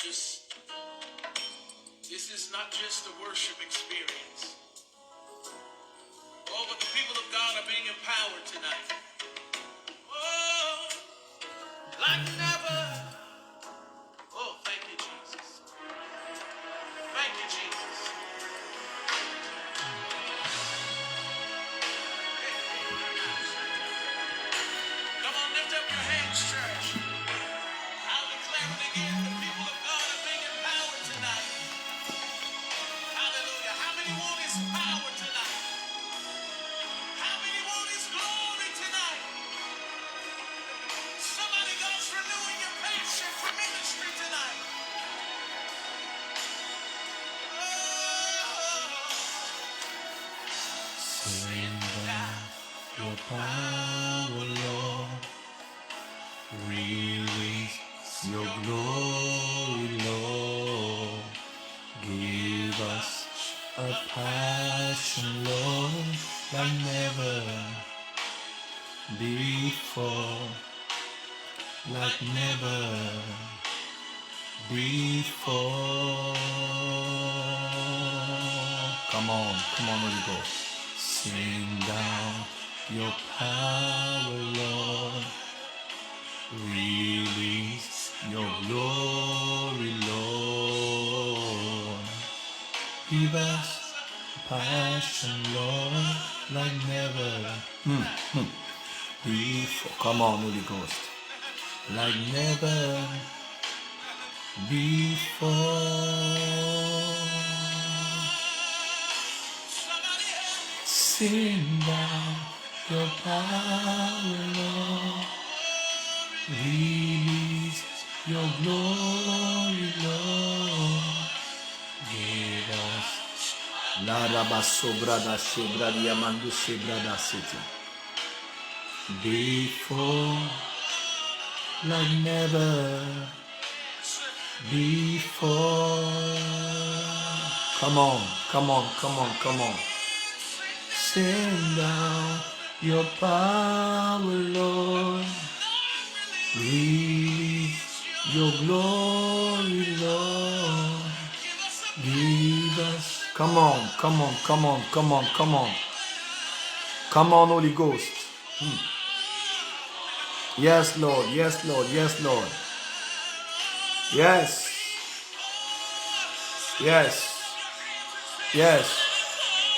This is not just a worship experience. Oh, but the people of God are being empowered tonight. Oh, like never. Oh, thank you, Jesus. Thank you, Jesus. Come on, lift up your hands, church. I'll declare it again. The people of God are being empowered tonight. Hallelujah. How many want his power tonight? How many want his glory tonight? Somebody God's renewing your passion for ministry tonight. Surrender your power, Lord. Release your glory, Lord. Give us a passion, Lord, like never before, like never before. Come on, Holy Ghost. Sing down your power, Lord. Release your glory, Lord. Give us passion, Lord, like never before. Come on, Holy Ghost. Like never before. Sing down your power, Lord. Release your glory, Lord. Give us La Rabasobrada Shebradia Mandu Shebrada City. Before, like never before. Come on. Send down your power, Lord. Release your glory, Lord. Give us. Come on. Come on, Holy Ghost. Yes, Lord. Yes.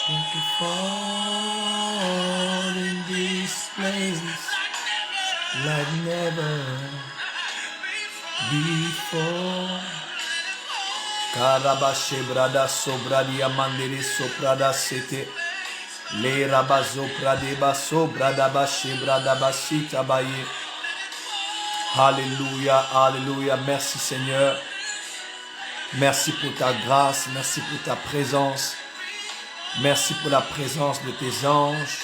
Thank you for in this place like never before. Karabashe brada sobradia mandere soprada sete. Le rabazo pradeba sobrada bashe brada basita baye. Alléluia. Merci Seigneur. Merci pour ta grâce, merci pour ta présence. Merci pour la présence de tes anges.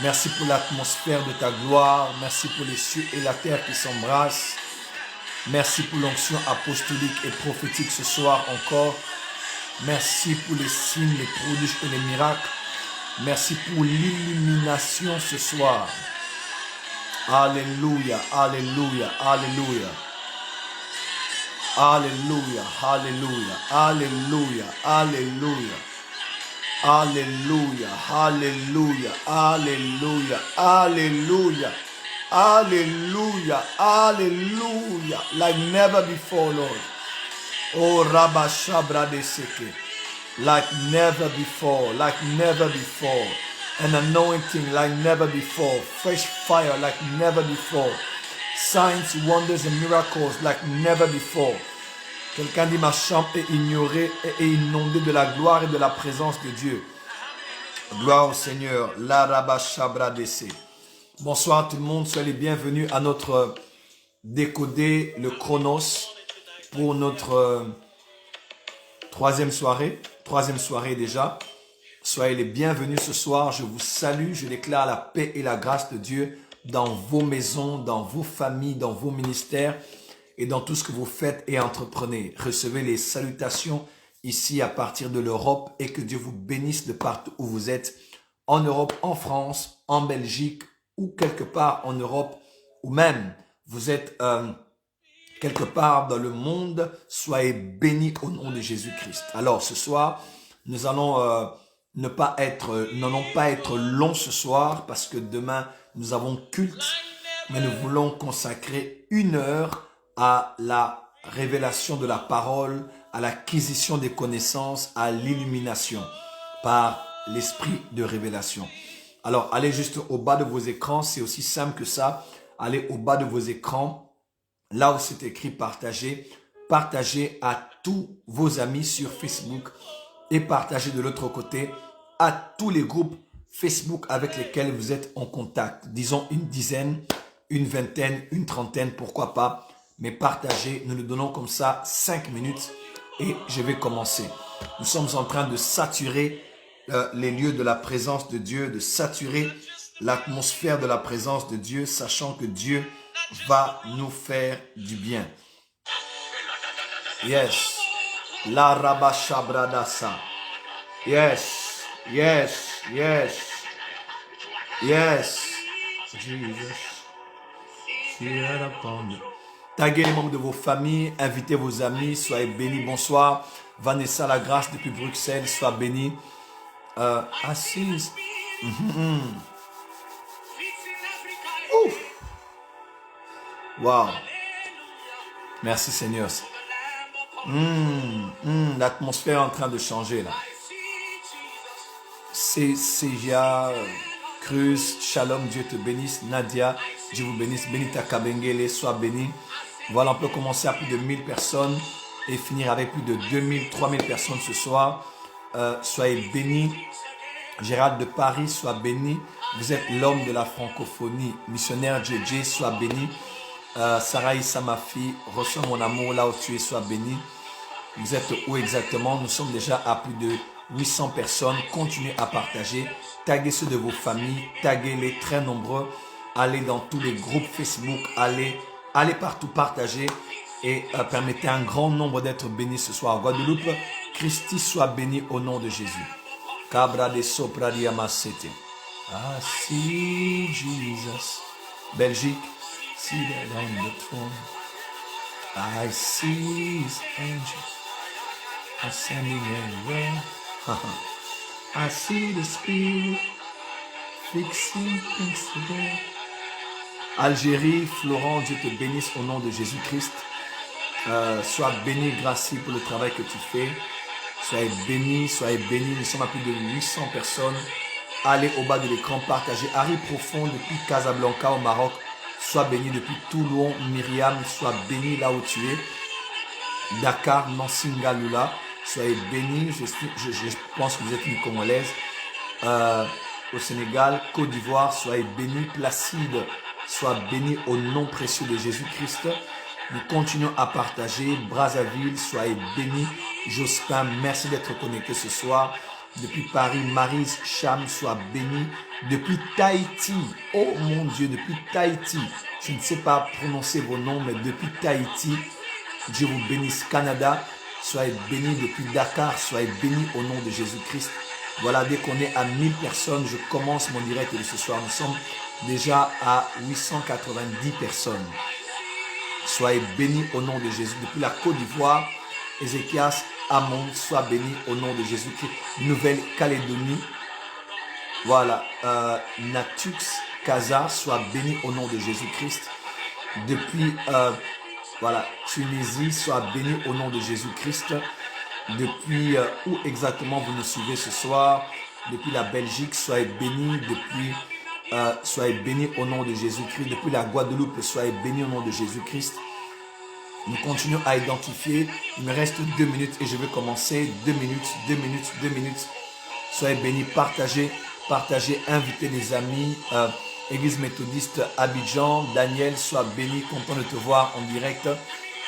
Merci pour l'atmosphère de ta gloire. Merci pour les cieux et la terre qui s'embrassent. Merci pour l'onction apostolique et prophétique ce soir encore. Merci pour les signes, les prodiges et les miracles. Merci pour l'illumination ce soir. Alléluia. Like never before, Lord. Oh, Rabba Shabra de Seke. Like never before. An anointing like never before. Fresh fire like never before. Signs, wonders and miracles like never before. Quelqu'un dit ma chambre est ignorée et inondée de la gloire et de la présence de Dieu. Gloire au Seigneur. La Rabba Shabra Dese. Bonsoir tout le monde, soyez les bienvenus à notre décoder le Chronos pour notre troisième soirée déjà. Soyez les bienvenus ce soir, je vous salue, je déclare la paix et la grâce de Dieu dans vos maisons, dans vos familles, dans vos ministères et dans tout ce que vous faites et entreprenez. Recevez les salutations ici à partir de l'Europe et que Dieu vous bénisse de partout où vous êtes, en Europe, en France, en Belgique ou quelque part en Europe, ou même vous êtes quelque part dans le monde, soyez bénis au nom de Jésus-Christ. Alors ce soir, nous allons n'allons pas être long ce soir parce que demain nous avons culte, mais nous voulons consacrer 1 heure à la révélation de la parole, à l'acquisition des connaissances, à l'illumination par l'esprit de révélation. Alors, allez juste au bas de vos écrans, c'est aussi simple que ça. Allez au bas de vos écrans, là où c'est écrit partager. Partagez à tous vos amis sur Facebook et partagez de l'autre côté à tous les groupes Facebook avec lesquels vous êtes en contact. Disons une dizaine, une vingtaine, une trentaine, pourquoi pas. Mais partagez, nous nous donnons comme ça 5 minutes et je vais commencer. Nous sommes en train de saturer les lieux de la présence de Dieu, de saturer l'atmosphère de la présence de Dieu, sachant que Dieu va nous faire du bien. Yes. La rabashabradasa. Yes. Yes. Yes. Yes. Jesus. Taguez les membres de vos familles, invitez vos amis, soyez bénis. Bonsoir. Vanessa Lagrasse depuis Bruxelles, sois bénie. Assise. Ouf. Wow. Merci Seigneur. L'atmosphère est en train de changer là. C'est Cia, Cruz, Shalom, Dieu te bénisse. Nadia, Dieu vous bénisse. Benita Kabengele, sois béni. Voilà, on peut commencer à plus de 1000 personnes et finir avec plus de 2000, 3000 personnes ce soir. Soyez bénis. Gérald de Paris, sois béni. Vous êtes l'homme de la francophonie. Missionnaire JJ, sois béni. Sarah Issa, ma fille, reçois mon amour là où tu es, sois béni. Vous êtes où exactement? Nous sommes déjà à plus de 800 personnes. Continuez à partager. Taguez ceux de vos familles. Taguez-les très nombreux. Allez dans tous les groupes Facebook. Allez partout partager. Et permettez à un grand nombre d'être bénis ce soir. Guadeloupe, Christi soit béni au nom de Jésus. Cabra de sopra di amasete. Ah si, Jesus. Belgique, seated on the throne. I see his angels ascending and rain. I see the Spirit fixing things together. Algérie, Florent, Dieu te bénisse au nom de Jésus-Christ. Sois béni, Gracie, pour le travail que tu fais. Soyez bénis, soyez bénis. Nous sommes à plus de 800 personnes. Allez au bas de l'écran, partagez. Harry Profond depuis Casablanca au Maroc. Sois béni depuis Toulon. Myriam, sois béni là où tu es. Dakar, Nansinga, Lula. Soyez bénis. Je pense que vous êtes une Congolaise. Au Sénégal, Côte d'Ivoire, soyez bénis. Placide, sois béni au nom précieux de Jésus-Christ. Nous continuons à partager. Brazzaville, soyez bénis. Jospin, merci d'être connecté ce soir. Depuis Paris, Maryse Cham, sois béni. Depuis Tahiti, oh mon Dieu, depuis Tahiti, je ne sais pas prononcer vos noms, mais depuis Tahiti, Dieu vous bénisse. Canada, soyez bénis. Depuis Dakar, soyez bénis au nom de Jésus-Christ. Voilà, dès qu'on est à 1000 personnes, je commence mon direct de ce soir. Nous sommes déjà à 890 personnes. Soyez bénis au nom de Jésus. Depuis la Côte d'Ivoire, Ézéchias Amon, sois béni au nom de Jésus-Christ. Nouvelle-Calédonie, voilà, Natux Kaza, sois béni au nom de Jésus-Christ. Depuis, voilà, Tunisie, sois béni au nom de Jésus-Christ. Depuis, où exactement vous nous suivez ce soir? Depuis la Belgique, soyez bénis. Depuis, soyez bénis au nom de Jésus-Christ. Depuis la Guadeloupe, soyez bénis au nom de Jésus-Christ. Nous continuons à identifier. Il me reste 2 minutes et je vais commencer. 2 minutes, 2 minutes, 2 minutes. Soyez bénis, partagez, invitez les amis. Église méthodiste Abidjan, Daniel, sois béni, content de te voir en direct.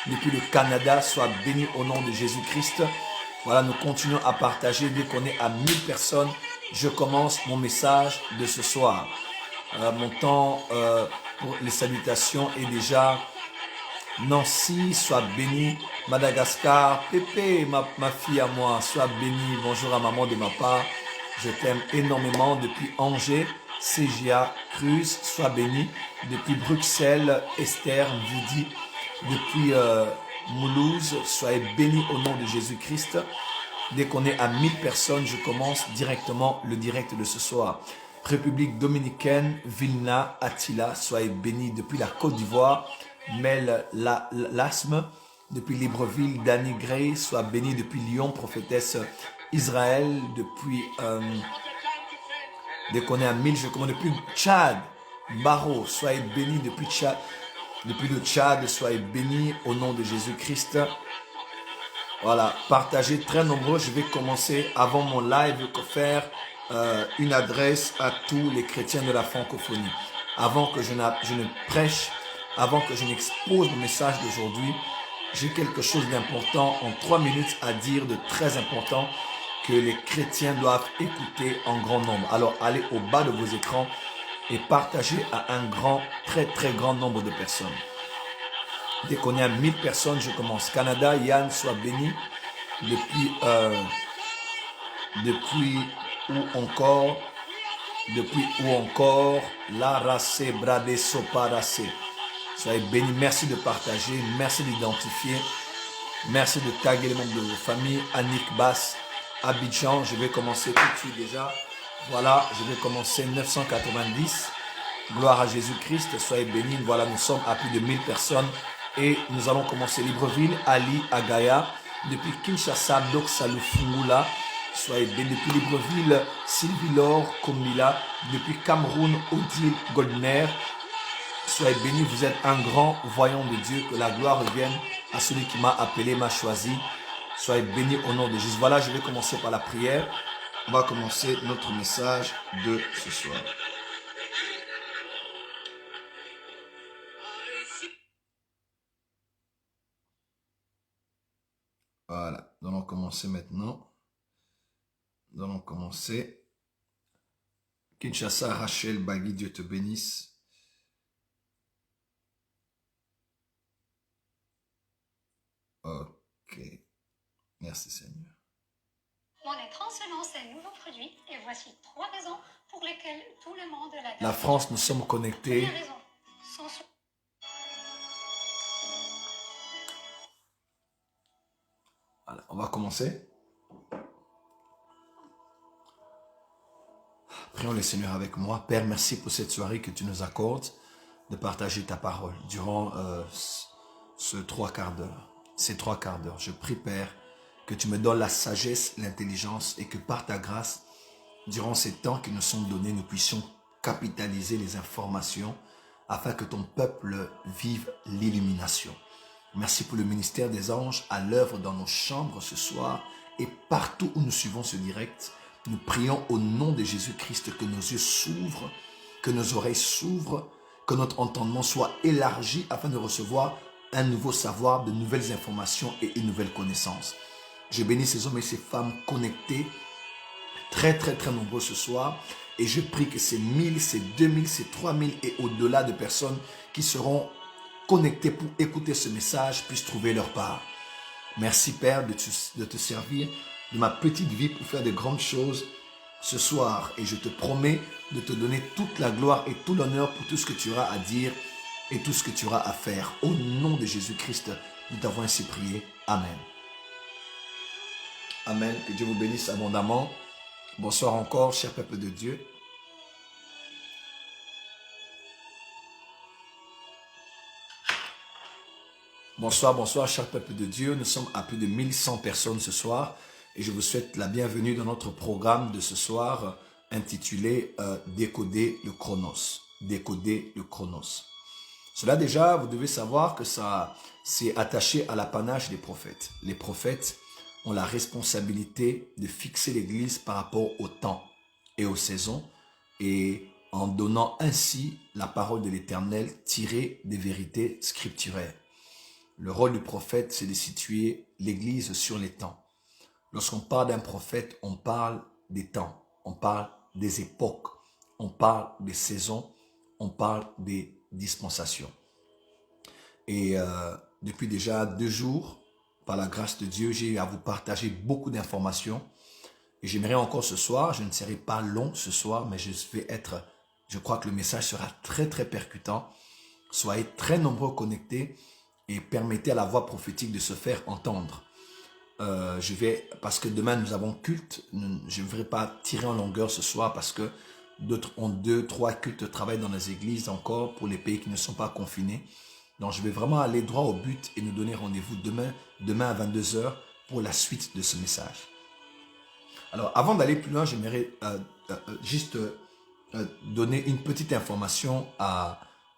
Depuis le Canada, sois béni au nom de Jésus-Christ. Voilà, nous continuons à partager. Dès qu'on est à 1000 personnes, je commence mon message de ce soir. Mon temps pour les salutations est déjà... Nancy, sois bénie. Madagascar, Pépé, ma fille à moi, sois bénie. Bonjour à maman de ma part. Je t'aime énormément. Depuis Angers, CGA, Cruz, sois bénie. Depuis Bruxelles, Esther vous dit depuis Moulouse, soyez bénis au nom de Jésus-Christ. Dès qu'on est à 1000 personnes, je commence directement le direct de ce soir. République dominicaine, Vilna, Attila, soyez bénis depuis la Côte d'Ivoire. Mel Lasme, depuis Libreville, Danny Gray, soit béni depuis Lyon, prophétesse Israël, depuis, dès qu'on est à 1000, je commence depuis Tchad, Baro, soyez bénis depuis Tchad, depuis le Tchad, soyez bénis au nom de Jésus-Christ. Voilà, partagez très nombreux. Je vais commencer avant mon live faire une adresse à tous les chrétiens de la francophonie. Avant que je ne prêche, avant que je n'expose mon message d'aujourd'hui, j'ai quelque chose d'important en 3 minutes à dire, de très important, que les chrétiens doivent écouter en grand nombre. Alors allez au bas de vos écrans et partagez à un très très grand nombre de personnes. Dès qu'on est à 1000 personnes, je commence. Canada, Yann, sois béni. Depuis où encore, la race, bradé, sopa, race. Soyez bénis. Merci de partager. Merci d'identifier. Merci de taguer les membres de vos familles. Annick Bass, Abidjan. Je vais commencer tout de suite déjà. Voilà, je vais commencer 990. Gloire à Jésus-Christ. Soyez bénis. Voilà, nous sommes à plus de 1000 personnes. Et nous allons commencer Libreville, Ali, Agaya. Depuis Kinshasa, Dok Salou Fungula. Soyez bénis. Depuis Libreville, Sylvie Laure, Komila. Depuis Cameroun, Odile Goldner. Soyez bénis. Vous êtes un grand voyant de Dieu. Que la gloire revienne à celui qui m'a appelé, m'a choisi. Soyez bénis au nom de Jésus. Voilà, je vais commencer par la prière. On va commencer notre message de ce soir. Voilà, nous allons commencer maintenant. Nous allons commencer. Kinshasa, Rachel, Bagui, Dieu te bénisse. Ok. Merci Seigneur. On est transcendant ces nouveaux produits et voici 3 raisons pour lesquelles tout le monde l'adore. La France, nous sommes connectés. Première raison, son Voilà, on va commencer. Prions le Seigneur avec moi. Père, merci pour cette soirée que tu nous accordes de partager ta parole durant ces 3 quarts d'heure. Je prie, Père, que tu me donnes la sagesse, l'intelligence et que par ta grâce, durant ces temps qui nous sont donnés, nous puissions capitaliser les informations afin que ton peuple vive l'illumination. Merci pour le ministère des anges à l'œuvre dans nos chambres ce soir et partout où nous suivons ce direct. Nous prions au nom de Jésus-Christ que nos yeux s'ouvrent, que nos oreilles s'ouvrent, que notre entendement soit élargi afin de recevoir un nouveau savoir, de nouvelles informations et une nouvelle connaissance. Je bénis ces hommes et ces femmes connectés, très nombreux ce soir. Et je prie que ces 1000, ces 2000, ces 3000 et au-delà de personnes qui seront connectés pour écouter ce message puissent trouver leur part. Merci Père de te servir de ma petite vie pour faire de grandes choses ce soir. Et je te promets de te donner toute la gloire et tout l'honneur pour tout ce que tu auras à dire et tout ce que tu auras à faire. Au nom de Jésus-Christ, nous t'avons ainsi prié. Amen. Amen. Que Dieu vous bénisse abondamment. Bonsoir encore, cher peuple de Dieu. Bonsoir, cher peuple de Dieu. Nous sommes à plus de 1100 personnes ce soir et je vous souhaite la bienvenue dans notre programme de ce soir intitulé Décoder le Chronos. Décoder le Chronos. Cela déjà, vous devez savoir que ça c'est attaché à l'apanage des prophètes. Les prophètes ont la responsabilité de fixer l'Église par rapport au temps et aux saisons et en donnant ainsi la parole de l'Éternel tirée des vérités scripturaires. Le rôle du prophète, c'est de situer l'Église sur les temps. Lorsqu'on parle d'un prophète, on parle des temps, on parle des époques, on parle des saisons, on parle des dispensations. Et depuis déjà 2 jours, par la grâce de Dieu, j'ai à vous partager beaucoup d'informations. Et j'aimerais encore ce soir, je ne serai pas long ce soir, mais je crois que le message sera très percutant. Soyez très nombreux connectés et permettez à la voix prophétique de se faire entendre. Parce que demain nous avons culte, je ne voudrais pas tirer en longueur ce soir parce que d'autres ont 2-3 cultes travaillent dans les églises encore pour les pays qui ne sont pas confinés. Donc je vais vraiment aller droit au but et nous donner rendez-vous demain à 22 h pour la suite de ce message. Alors avant d'aller plus loin, j'aimerais juste donner une petite information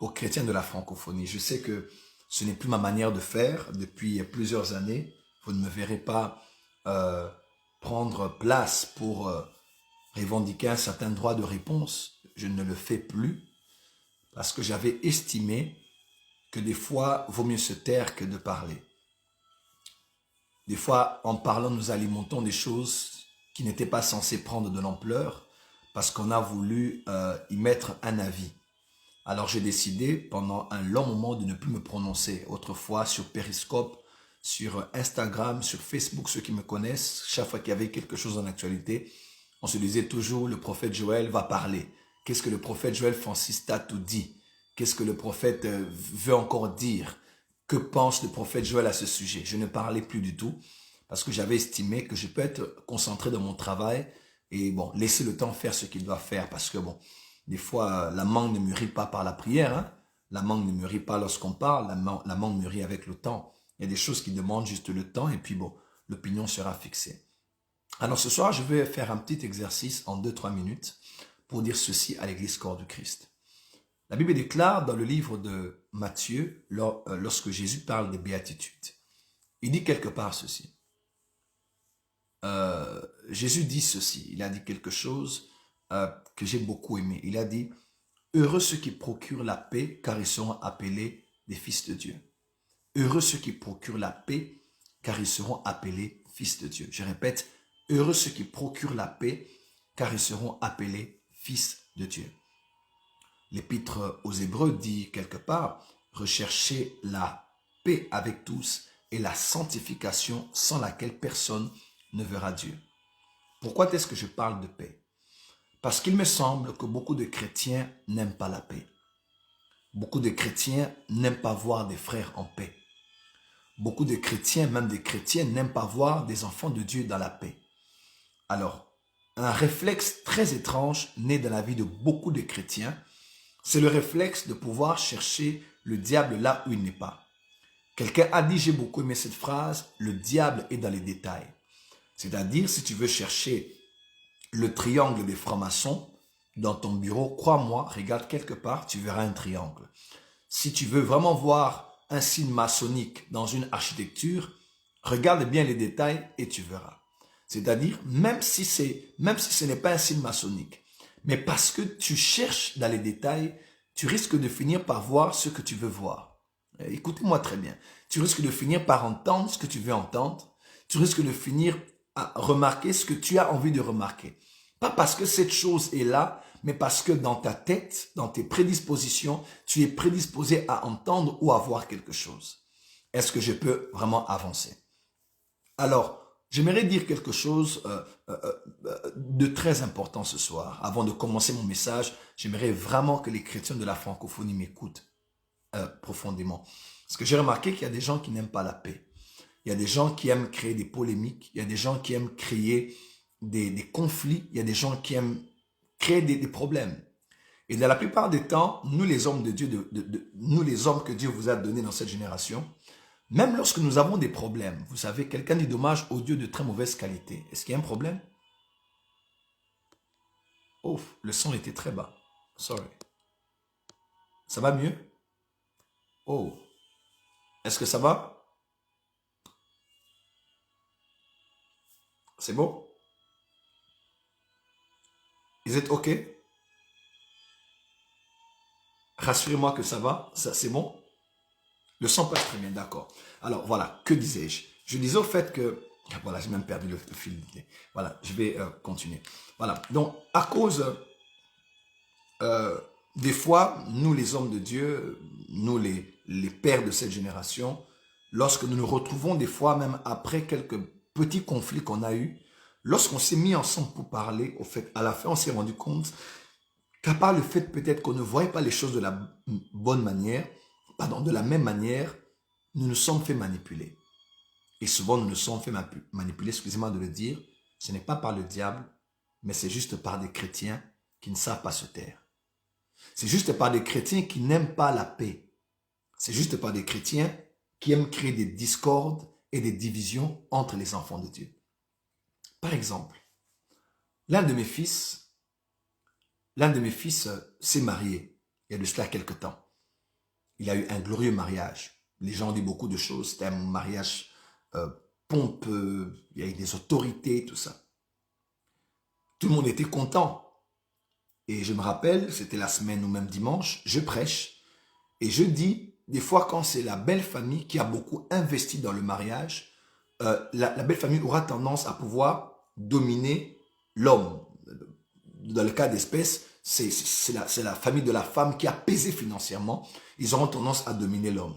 aux chrétiens de la francophonie. Je sais que ce n'est plus ma manière de faire depuis plusieurs années. Vous ne me verrez pas prendre place pour revendiquer un certain droit de réponse. Je ne le fais plus parce que j'avais estimé que des fois, vaut mieux se taire que de parler. Des fois, en parlant, nous alimentons des choses qui n'étaient pas censées prendre de l'ampleur parce qu'on a voulu y mettre un avis. Alors, j'ai décidé pendant un long moment de ne plus me prononcer. Autrefois, sur Periscope, sur Instagram, sur Facebook, ceux qui me connaissent, chaque fois qu'il y avait quelque chose en actualité, on se disait toujours, le prophète Joël va parler. Qu'est-ce que le prophète Joël Francis Tatou dit? Qu'est-ce que le prophète veut encore dire? Que pense le prophète Joël à ce sujet? Je ne parlais plus du tout parce que j'avais estimé que je peux être concentré dans mon travail et bon, laisser le temps faire ce qu'il doit faire parce que bon, des fois, la mangue ne mûrit pas par la prière. Hein? La mangue ne mûrit pas lorsqu'on parle, la mangue mûrit avec le temps. Il y a des choses qui demandent juste le temps et puis bon, l'opinion sera fixée. Alors ce soir, je vais faire un petit exercice en 2-3 minutes pour dire ceci à l'église Corps du Christ. La Bible déclare dans le livre de Matthieu, lorsque Jésus parle des béatitudes, il dit quelque part ceci. Jésus dit ceci, il a dit quelque chose que j'ai beaucoup aimé. Il a dit, heureux ceux qui procurent la paix, car ils seront appelés des fils de Dieu. Heureux ceux qui procurent la paix, car ils seront appelés fils de Dieu. Je répète, heureux ceux qui procurent la paix, car ils seront appelés fils de Dieu. L'épître aux Hébreux dit quelque part, recherchez la paix avec tous et la sanctification sans laquelle personne ne verra Dieu. Pourquoi est-ce que je parle de paix? Parce qu'il me semble que beaucoup de chrétiens n'aiment pas la paix. Beaucoup de chrétiens n'aiment pas voir des frères en paix. Beaucoup de chrétiens, même des chrétiens, n'aiment pas voir des enfants de Dieu dans la paix. Alors, un réflexe très étrange né dans la vie de beaucoup de chrétiens, c'est le réflexe de pouvoir chercher le diable là où il n'est pas. Quelqu'un a dit, j'ai beaucoup aimé cette phrase, le diable est dans les détails. C'est-à-dire, si tu veux chercher le triangle des francs-maçons dans ton bureau, crois-moi, regarde quelque part, tu verras un triangle. Si tu veux vraiment voir un signe maçonnique dans une architecture, regarde bien les détails et tu verras. C'est-à-dire, même si ce n'est pas un signe maçonnique, mais parce que tu cherches dans les détails, tu risques de finir par voir ce que tu veux voir. Écoutez-moi très bien. Tu risques de finir par entendre ce que tu veux entendre. Tu risques de finir à remarquer ce que tu as envie de remarquer. Pas parce que cette chose est là, mais parce que dans ta tête, dans tes prédispositions, tu es prédisposé à entendre ou à voir quelque chose. Est-ce que je peux vraiment avancer? Alors, j'aimerais dire quelque chose de très important ce soir. Avant de commencer mon message, j'aimerais vraiment que les chrétiens de la francophonie m'écoutent profondément. Parce que j'ai remarqué qu'il y a des gens qui n'aiment pas la paix. Il y a des gens qui aiment créer des polémiques. Il y a des gens qui aiment créer des conflits. Il y a des gens qui aiment créer des problèmes. Et dans la plupart des temps, nous les hommes de Dieu, nous les hommes que Dieu vous a donnés dans cette génération, même lorsque nous avons des problèmes, vous savez, quelqu'un dit dommage au Dieu de très mauvaise qualité. Est-ce qu'il y a un problème? Oh, le son était très bas. Sorry. Ça va mieux? Oh. Est-ce que ça va? C'est bon? Is it OK? Rassurez-moi que ça va. Ça, c'est bon? Le son passe très bien, d'accord. Alors, voilà, que disais-je? Je disais au fait que... Voilà, j'ai même perdu le fil d'idée. Voilà, je vais continuer. Voilà, donc, à cause... des fois, nous les hommes de Dieu, nous les pères de cette génération, lorsque nous nous retrouvons des fois, même après quelques petits conflits qu'on a eus, lorsqu'on s'est mis ensemble pour parler, au fait, à la fin, on s'est rendu compte qu'à part le fait peut-être qu'on ne voyait pas les choses de la bonne manière, pardon, de la même manière, nous nous sommes fait manipuler. Et souvent, nous nous sommes fait manipuler, excusez-moi de le dire, ce n'est pas par le diable, mais c'est juste par des chrétiens qui ne savent pas se taire. C'est juste par des chrétiens qui n'aiment pas la paix. C'est juste par des chrétiens qui aiment créer des discordes et des divisions entre les enfants de Dieu. Par exemple, l'un de mes fils s'est marié il y a de cela quelque temps. Il a eu un glorieux mariage. Les gens ont dit beaucoup de choses. C'était un mariage pompeux, il y a eu des autorités, tout ça. Tout le monde était content. Et je me rappelle, c'était la semaine ou même dimanche, je prêche et je dis, des fois quand c'est la belle famille qui a beaucoup investi dans le mariage, la belle famille aura tendance à pouvoir dominer l'homme. Dans le cas d'espèce, c'est la famille de la femme qui a pesé financièrement. Ils auront tendance à dominer l'homme.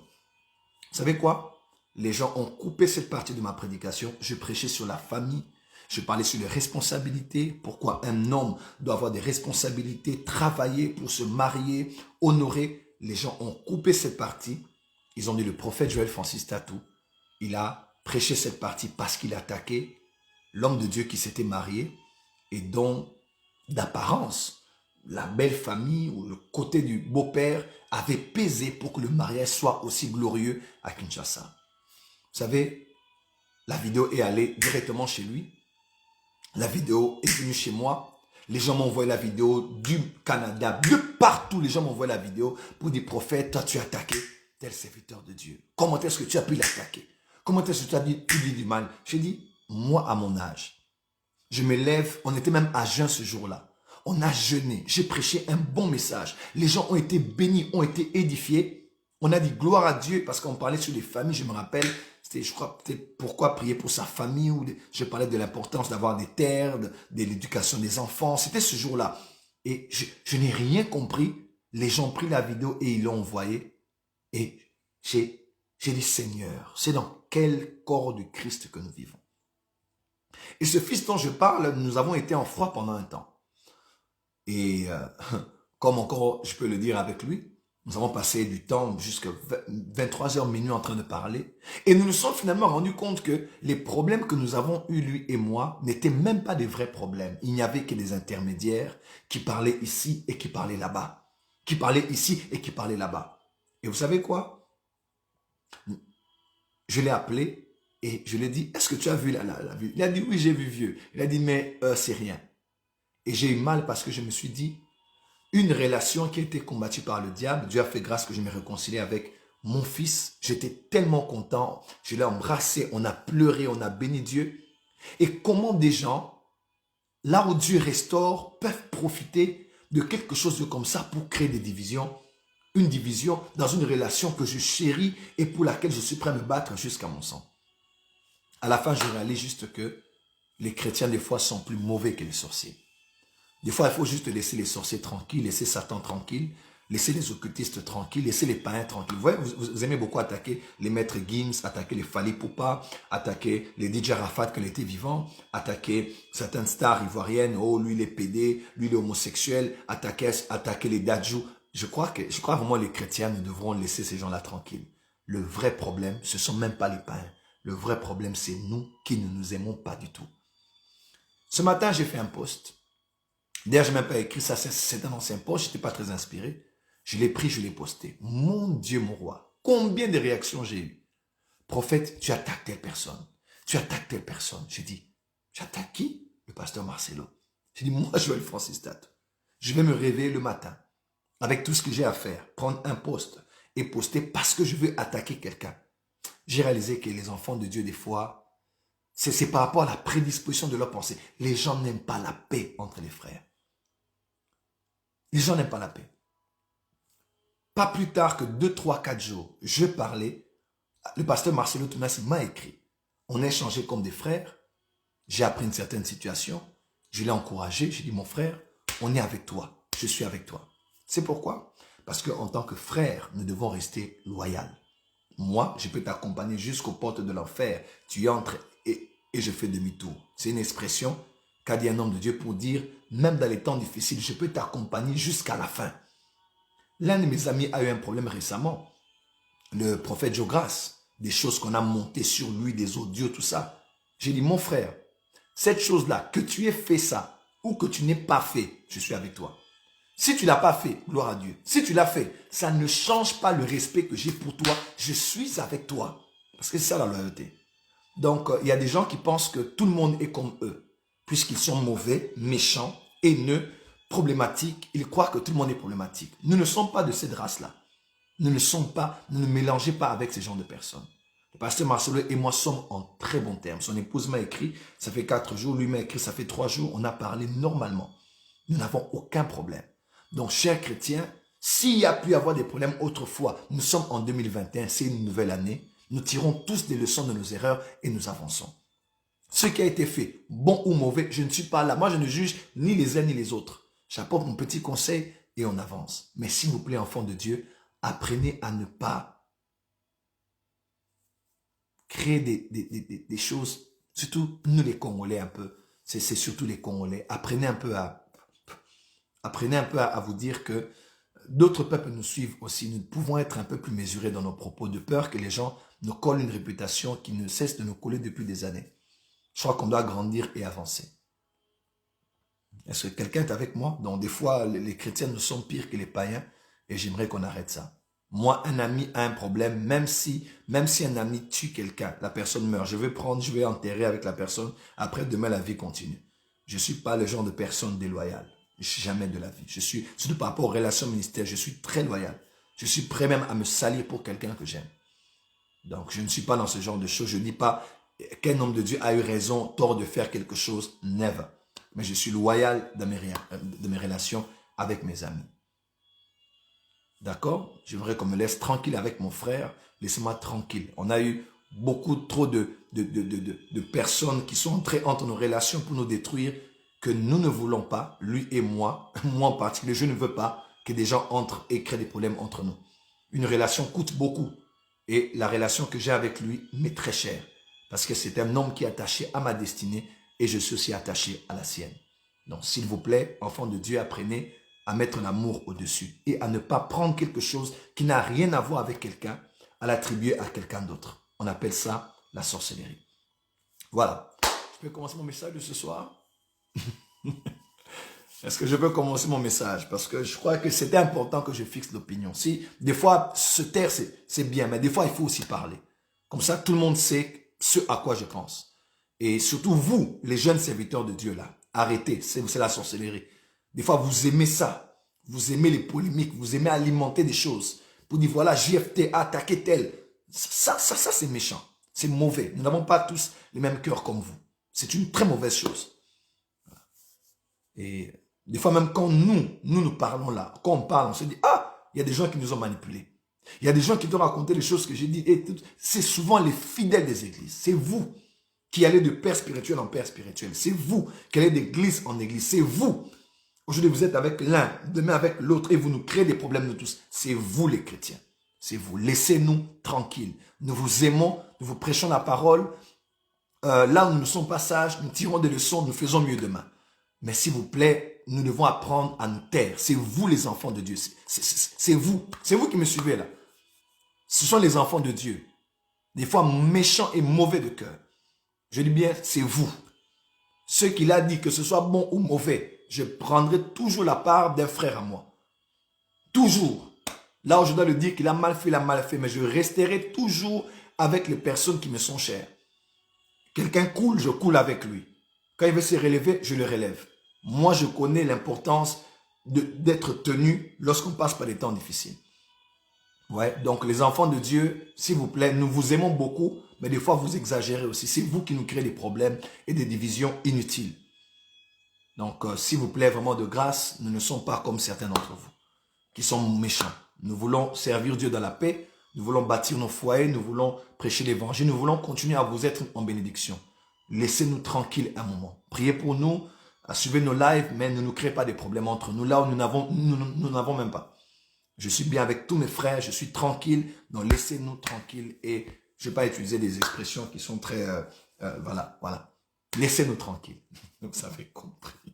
Vous savez quoi? Les gens ont coupé cette partie de ma prédication. Je prêchais sur la famille. Je parlais sur les responsabilités. Pourquoi un homme doit avoir des responsabilités, travailler pour se marier, honorer. Les gens ont coupé cette partie. Ils ont dit le prophète Joël Francis Tatou. Il a prêché cette partie parce qu'il attaquait l'homme de Dieu qui s'était marié et dont, d'apparence, la belle famille ou le côté du beau-père avait pesé pour que le mariage soit aussi glorieux à Kinshasa. Vous savez, la vidéo est allée directement chez lui. La vidéo est venue chez moi. Les gens m'ont envoyé la vidéo du Canada, de partout. Les gens m'ont envoyé la vidéo pour dire, prophète, toi tu as attaqué tel serviteur de Dieu. Comment est-ce que tu as pu l'attaquer? Comment est-ce que tu as dit du mal? J'ai dit, moi à mon âge, je me lève, on était même à jeun ce jour-là. On a jeûné, j'ai prêché un bon message. Les gens ont été bénis, ont été édifiés. On a dit gloire à Dieu parce qu'on parlait sur les familles, je me rappelle. C'était, je crois, peut-être pourquoi prier pour sa famille. Je parlais de l'importance d'avoir des terres, de l'éducation des enfants. C'était ce jour-là. Et je n'ai rien compris. Les gens ont pris la vidéo et ils l'ont envoyée. Et j'ai dit, Seigneur, c'est dans quel corps de Christ que nous vivons? Et ce fils dont je parle, nous avons été en froid pendant un temps. Et comme encore, je peux le dire avec lui, nous avons passé du temps jusqu'à 23h minuit en train de parler. Et nous nous sommes finalement rendus compte que les problèmes que nous avons eus, lui et moi, n'étaient même pas des vrais problèmes. Il n'y avait que des intermédiaires qui parlaient ici et qui parlaient là-bas. Qui parlaient ici et qui parlaient là-bas. Et vous savez quoi? Je l'ai appelé et je lui ai dit, est-ce que tu as vu la vue? Il a dit, oui, j'ai vu vieux. Il a dit, mais c'est rien. Et j'ai eu mal parce que je me suis dit, une relation qui a été combattue par le diable, Dieu a fait grâce que je me réconcilié avec mon fils. J'étais tellement content. Je l'ai embrassé, on a pleuré, on a béni Dieu. Et comment des gens, là où Dieu restaure, peuvent profiter de quelque chose de comme ça pour créer des divisions. Une division dans une relation que je chéris et pour laquelle je suis prêt à me battre jusqu'à mon sang. À la fin, je réalise juste que les chrétiens, des fois, sont plus mauvais que les sorciers. Des fois, il faut juste laisser les sorciers tranquilles, laisser Satan tranquille, laisser les occultistes tranquilles, laisser les païens tranquilles. Vous voyez, vous aimez beaucoup attaquer les maîtres Gims, attaquer les Fali Poupa, attaquer les DJ Arafat quand il était vivant, attaquer certaines stars ivoiriennes, oh, lui il est pédé, lui il est homosexuel, attaquer les Dadjou. Je crois vraiment les chrétiens, nous devrons laisser ces gens-là tranquilles. Le vrai problème, ce ne sont même pas les païens. Le vrai problème, c'est nous qui ne nous aimons pas du tout. Ce matin, j'ai fait un post. D'ailleurs, je n'ai même pas écrit ça, c'est un ancien post, je n'étais pas très inspiré. Je l'ai pris, je l'ai posté. Mon Dieu, mon roi, combien de réactions j'ai eues? Prophète, tu attaques telle personne. Tu attaques telle personne. J'ai dit, j'attaque qui? Le pasteur Marcelo. J'ai dit, moi, Joël Francis Tatou. Je vais me réveiller le matin avec tout ce que j'ai à faire, prendre un post et poster parce que je veux attaquer quelqu'un. J'ai réalisé que les enfants de Dieu, des fois, c'est par rapport à la prédisposition de leur pensée. Les gens n'aiment pas la paix entre les frères. Les gens n'aiment pas la paix. Pas plus tard que 2, 3, 4 jours, je parlais. Le pasteur Marcelo Tounassi m'a écrit. On a échangé comme des frères. J'ai appris une certaine situation. Je l'ai encouragé. J'ai dit, mon frère, on est avec toi. Je suis avec toi. C'est pourquoi? Parce qu'en tant que frère, nous devons rester loyaux. Moi, je peux t'accompagner jusqu'aux portes de l'enfer. Tu y entres et je fais demi-tour. C'est une expression qu'a dit un homme de Dieu pour dire, même dans les temps difficiles, je peux t'accompagner jusqu'à la fin. L'un de mes amis a eu un problème récemment. Le prophète Joe Grace, des choses qu'on a montées sur lui, des audios, tout ça. J'ai dit, mon frère, cette chose-là, que tu aies fait ça ou que tu n'aies pas fait, je suis avec toi. Si tu ne l'as pas fait, gloire à Dieu. Si tu l'as fait, ça ne change pas le respect que j'ai pour toi. Je suis avec toi. Parce que c'est ça la loyauté. Donc, il y a des gens qui pensent que tout le monde est comme eux. Puisqu'ils sont mauvais, méchants, haineux, problématiques. Ils croient que tout le monde est problématique. Nous ne sommes pas de cette race-là. Nous ne sommes pas, nous ne mélangez pas avec ces genres de personnes. Le pasteur Marcelo et moi sommes en très bons termes. Son épouse m'a écrit, ça fait 4 jours. Lui m'a écrit, ça fait 3 jours. On a parlé normalement. Nous n'avons aucun problème. Donc, chers chrétiens, s'il y a pu y avoir des problèmes autrefois, nous sommes en 2021, c'est une nouvelle année. Nous tirons tous des leçons de nos erreurs et nous avançons. Ce qui a été fait, bon ou mauvais, je ne suis pas là. Moi, je ne juge ni les uns ni les autres. J'apporte mon petit conseil et on avance. Mais s'il vous plaît, enfants de Dieu, apprenez à ne pas créer des choses, surtout nous les Congolais un peu. C'est surtout les Congolais. Apprenez un peu à vous dire que d'autres peuples nous suivent aussi. Nous pouvons être un peu plus mesurés dans nos propos, de peur que les gens nous collent une réputation qui ne cesse de nous coller depuis des années. Je crois qu'on doit grandir et avancer. Est-ce que quelqu'un est avec moi? Donc des fois, les chrétiens nous sont pires que les païens et j'aimerais qu'on arrête ça. Moi, un ami a un problème, même si un ami tue quelqu'un, la personne meurt. Je vais enterrer avec la personne. Après, demain, la vie continue. Je ne suis pas le genre de personne déloyale. Jamais de la vie. Je suis, surtout par rapport aux relations ministérielles, je suis très loyal. Je suis prêt même à me salir pour quelqu'un que j'aime. Donc, je ne suis pas dans ce genre de choses. Je ne dis pas qu'un homme de Dieu a eu raison, tort de faire quelque chose. Never. Mais je suis loyal de mes relations avec mes amis. D'accord? J'aimerais qu'on me laisse tranquille avec mon frère. Laissez-moi tranquille. On a eu beaucoup trop de personnes qui sont entrées entre nos relations pour nous détruire, que nous ne voulons pas, lui et moi en particulier, je ne veux pas que des gens entrent et créent des problèmes entre nous. Une relation coûte beaucoup. Et la relation que j'ai avec lui m'est très chère. Parce que c'est un homme qui est attaché à ma destinée et je suis aussi attaché à la sienne. Donc, s'il vous plaît, enfants de Dieu, apprenez à mettre l'amour au-dessus et à ne pas prendre quelque chose qui n'a rien à voir avec quelqu'un, à l'attribuer à quelqu'un d'autre. On appelle ça la sorcellerie. Voilà. Je peux commencer mon message de ce soir? Est-ce que je peux commencer mon message? Parce que je crois que c'était important que je fixe l'opinion. Si, des fois, se taire, c'est bien, mais des fois, il faut aussi parler. Comme ça, tout le monde sait ce à quoi je pense. Et surtout, vous, les jeunes serviteurs de Dieu, là, arrêtez, c'est la sorcellerie. Des fois, vous aimez ça. Vous aimez les polémiques, vous aimez alimenter des choses. Pour dire, voilà, JFT a attaqué tel. Ça c'est méchant. C'est mauvais. Nous n'avons pas tous les mêmes cœurs comme vous. C'est une très mauvaise chose. Et des fois, même quand nous parlons là, quand on parle, on se dit, ah, il y a des gens qui nous ont manipulés. Il y a des gens qui doivent raconter les choses que j'ai dit. C'est souvent les fidèles des églises. C'est vous qui allez de père spirituel en père spirituel. C'est vous qui allez d'église en église. C'est vous. Aujourd'hui, vous êtes avec l'un, demain avec l'autre et vous nous créez des problèmes de tous. C'est vous les chrétiens. C'est vous. Laissez-nous tranquilles. Nous vous aimons, nous vous prêchons la parole. Là où nous ne sommes pas sages, nous tirons des leçons, nous faisons mieux demain. Mais s'il vous plaît, nous devons apprendre à nous taire. C'est vous les enfants de Dieu. C'est vous. C'est vous qui me suivez là. Ce sont les enfants de Dieu. Des fois méchants et mauvais de cœur. Je dis bien, c'est vous. Ce qu'il a dit, que ce soit bon ou mauvais, je prendrai toujours la part d'un frère à moi. Toujours. Là où je dois le dire qu'il a mal fait, il a mal fait. Mais je resterai toujours avec les personnes qui me sont chères. Quelqu'un coule, je coule avec lui. Quand il veut se relever, je le relève. Moi, je connais l'importance d'être tenu lorsqu'on passe par des temps difficiles. Ouais, donc les enfants de Dieu, s'il vous plaît, nous vous aimons beaucoup, mais des fois vous exagérez aussi. C'est vous qui nous créez des problèmes et des divisions inutiles. Donc, s'il vous plaît, vraiment de grâce, nous ne sommes pas comme certains d'entre vous, qui sont méchants. Nous voulons servir Dieu dans la paix, nous voulons bâtir nos foyers, nous voulons prêcher l'évangile, nous voulons continuer à vous être en bénédiction. Laissez-nous tranquilles un moment. Priez pour nous, suivez nos lives, mais ne nous créez pas des problèmes entre nous, là où nous n'avons même pas. Je suis bien avec tous mes frères, je suis tranquille, donc laissez-nous tranquilles et je ne vais pas utiliser des expressions qui sont très... voilà. Laissez-nous tranquilles. Donc, vous avez compris.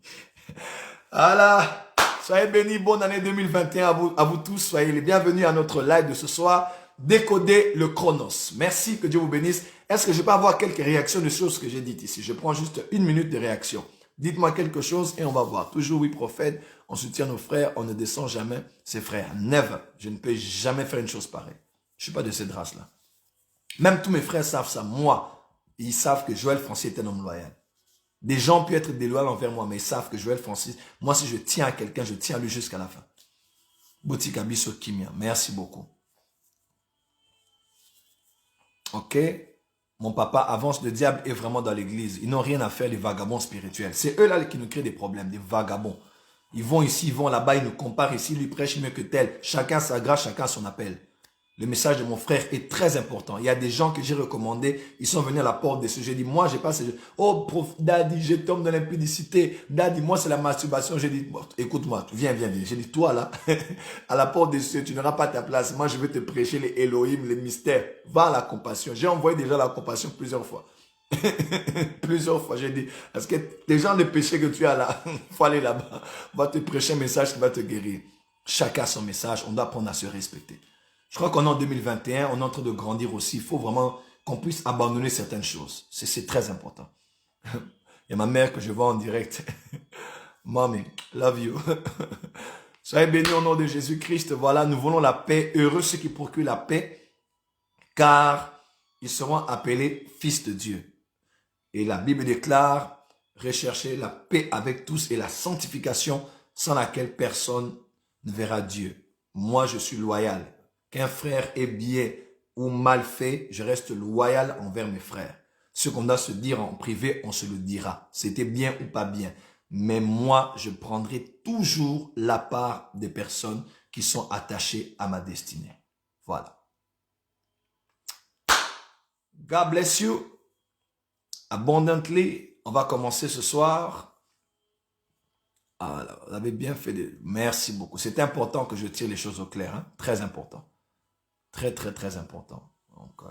Voilà. Soyez bénis. Bonne année 2021 à vous tous. Soyez les bienvenus à notre live de ce soir. décoder le chronos. Merci, que Dieu vous bénisse. Est-ce que je peux avoir quelques réactions de choses que j'ai dites ici? Je prends juste 1 minute de réaction. Dites-moi quelque chose et on va voir. Toujours oui, prophète, on soutient nos frères, on ne descend jamais ses frères. Never. Je ne peux jamais faire une chose pareille. Je ne suis pas de cette race-là. Même tous mes frères savent ça. Moi, ils savent que Joël Francis est un homme loyal. Des gens peuvent être déloyaux envers moi, mais ils savent que Joël Francis, moi, si je tiens à quelqu'un, je tiens à lui jusqu'à la fin. Boutique Abisso Kimia. Merci beaucoup. Ok? Mon papa avance, le diable est vraiment dans l'église. Ils n'ont rien à faire, les vagabonds spirituels. C'est eux là qui nous créent des problèmes, des vagabonds. Ils vont ici, ils vont là-bas, ils nous comparent ici, lui prêche mieux que tel. Chacun sa grâce, chacun son appel. Le message de mon frère est très important. Il y a des gens que j'ai recommandés, ils sont venus à la porte de ce. J'ai dit, moi, j'ai pas ces. Oh, prof, daddy, je tombe dans l'impudicité. Daddy, moi, c'est la masturbation. J'ai dit, bon, écoute-moi, viens. J'ai dit, toi, là, à la porte de ce, tu n'auras pas ta place. Moi, je vais te prêcher les Elohim, les mystères. Va à la compassion. J'ai envoyé déjà la compassion plusieurs fois. Plusieurs fois, j'ai dit, parce que les gens de péché que tu as là, faut aller là-bas. Va te prêcher un message qui va te guérir. Chacun son message, on doit apprendre à se respecter. Je crois qu'on est en 2021, on est en train de grandir aussi. Il faut vraiment qu'on puisse abandonner certaines choses. C'est très important. Il y a ma mère que je vois en direct. Mommy, love you. Soyez bénis au nom de Jésus-Christ. Voilà, nous voulons la paix. Heureux ceux qui procurent la paix, car ils seront appelés fils de Dieu. Et la Bible déclare, recherchez la paix avec tous et la sanctification sans laquelle personne ne verra Dieu. Moi, je suis loyal. Qu'un frère est bien ou mal fait, je reste loyal envers mes frères. Ce qu'on doit se dire en privé, on se le dira. C'était bien ou pas bien. Mais moi, je prendrai toujours la part des personnes qui sont attachées à ma destinée. Voilà. God bless you. Abundantly. On va commencer ce soir. Ah, vous avez bien fait. Merci beaucoup. C'est important que je tire les choses au clair. Hein? Très important. Très important. Donc,